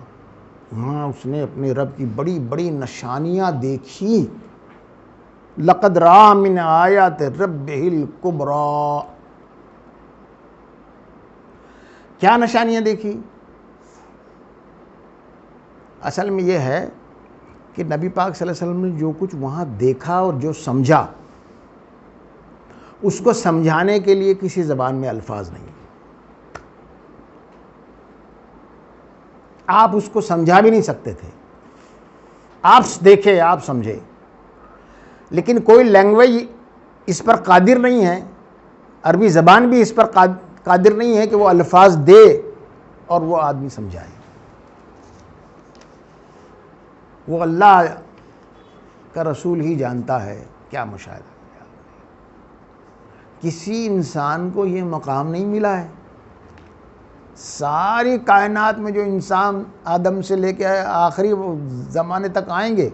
ہاں اس نے اپنے رب کی بڑی بڑی نشانیاں دیکھی. لقد رأى من آیات ربہ الکبریٰ. کیا نشانیاں دیکھی؟ اصل میں یہ ہے کہ نبی پاک صلی اللہ علیہ وسلم نے جو کچھ وہاں دیکھا اور جو سمجھا، اس کو سمجھانے کے لیے کسی زبان میں الفاظ نہیں. آپ اس کو سمجھا بھی نہیں سکتے تھے. آپ دیکھے، آپ سمجھے، لیکن کوئی لینگویج اس پر قادر نہیں ہے، عربی زبان بھی اس پر قادر نہیں ہے کہ وہ الفاظ دے اور وہ آدمی سمجھائے. وہ اللہ کا رسول ہی جانتا ہے کیا مشاہدہ کیا. کسی انسان کو یہ مقام نہیں ملا ہے. ساری کائنات میں جو انسان آدم سے لے کے آخری زمانے تک آئیں گے،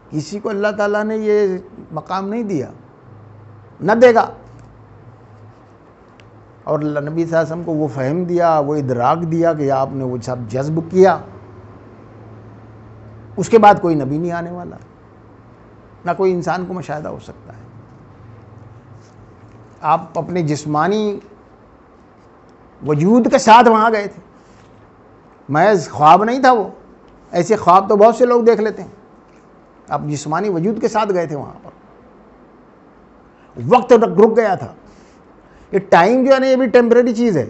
کسی کو اللہ تعالیٰ نے یہ مقام نہیں دیا. نہ دے گا. اور اللہ نبی صلی اللہ علیہ وسلم کو وہ فہم دیا, وہ ادراک دیا کہ آپ نے وہ سب جذب کیا. اس کے بعد کوئی نبی نہیں آنے والا, نہ کوئی انسان کو مشاہدہ ہو سکتا ہے. آپ اپنے جسمانی وجود کے ساتھ وہاں گئے تھے, محض خواب نہیں تھا وہ. ایسے خواب تو بہت سے لوگ دیکھ لیتے ہیں, آپ جسمانی وجود کے ساتھ گئے تھے وہاں پر. وقت رک گیا تھا. یہ ٹائم جو ہے نا, یہ بھی ٹیمپریری چیز ہے.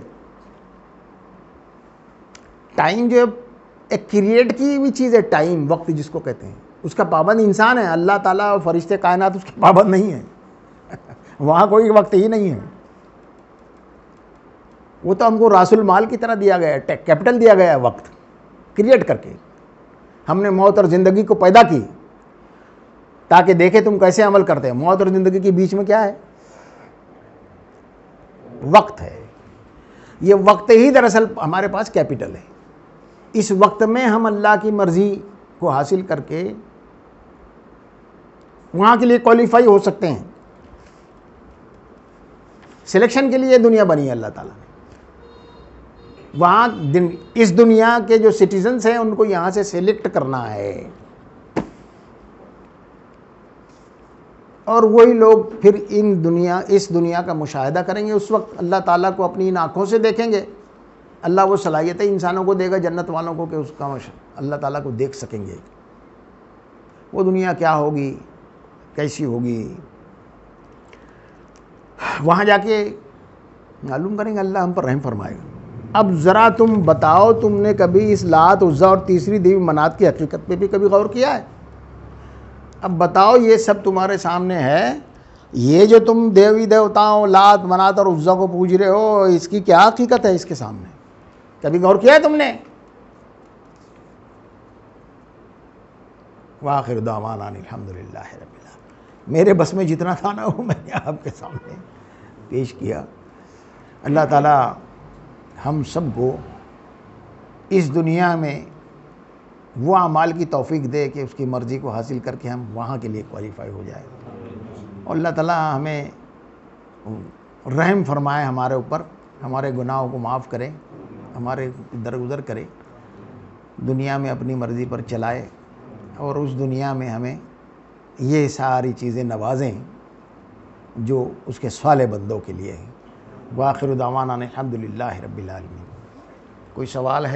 ٹائم جو ہے ایک کریٹ کی ہوئی چیز ہے. ٹائم, وقت جس کو کہتے ہیں, اس کا پابند انسان ہے. اللہ تعالیٰ اور فرشتے کائنات اس کے پابند نہیں ہیں. وہاں کوئی وقت ہی نہیں ہے. وہ تو ہم کو راس المال کی طرح دیا گیا ہے, کیپٹل دیا گیا ہے وقت کریٹ کر کے. ہم نے موت اور زندگی کو پیدا کی تاکہ دیکھیں تم کیسے عمل کرتے ہیں. موت اور زندگی کے بیچ میں کیا ہے؟ وقت ہے. یہ وقت ہی دراصل ہمارے پاس کیپٹل ہے. اس وقت میں ہم اللہ کی مرضی کو حاصل کر کے وہاں کے لیے کوالیفائی ہو سکتے ہیں. سلیکشن کے لیے دنیا بنی ہے اللہ تعالیٰ نے. وہاں اس دنیا کے جو سٹیزنز ہیں ان کو یہاں سے سلیکٹ کرنا ہے, اور وہی لوگ پھر اس دنیا کا مشاہدہ کریں گے. اس وقت اللہ تعالیٰ کو اپنی ان آنکھوں سے دیکھیں گے. اللہ وہ صلاحیتیں انسانوں کو دے گا, جنت والوں کو, کہ اس کا اللہ تعالیٰ کو دیکھ سکیں گے. وہ دنیا کیا ہوگی, کیسی ہوگی, وہاں جا کے معلوم کریں گے. اللہ ہم پر رحم فرمائے گا. اب ذرا تم بتاؤ, تم نے کبھی اس لات, عزیٰ اور تیسری دیوی منات کی حقیقت پہ بھی کبھی غور کیا ہے؟ اب بتاؤ, یہ سب تمہارے سامنے ہے, یہ جو تم دیوی دیوتاؤں لات منات اور عزیٰ کو پوج رہے ہو, اس کی کیا حقیقت ہے اس کے سامنے؟ کبھی غور کیا ہے تم نے؟ وآخر دعوانا الحمدللہ رب العالمین. میرے بس میں جتنا تھا نا وہ میں نے آپ کے سامنے پیش کیا. اللہ تعالیٰ ہم سب کو اس دنیا میں وہ اعمال کی توفیق دے کہ اس کی مرضی کو حاصل کر کے ہم وہاں کے لیے کوالیفائی ہو جائے. اور اللہ تعالیٰ ہمیں رحم فرمائے ہمارے اوپر, ہمارے گناہوں کو معاف کرے, ہمارے درگزر کرے, دنیا میں اپنی مرضی پر چلائے, اور اس دنیا میں ہمیں یہ ساری چیزیں نوازیں جو اس کے صالح بندوں کے لیے ہیں. وآخر دعوانا الحمدللہ رب العالمین. کوئی سوال ہے؟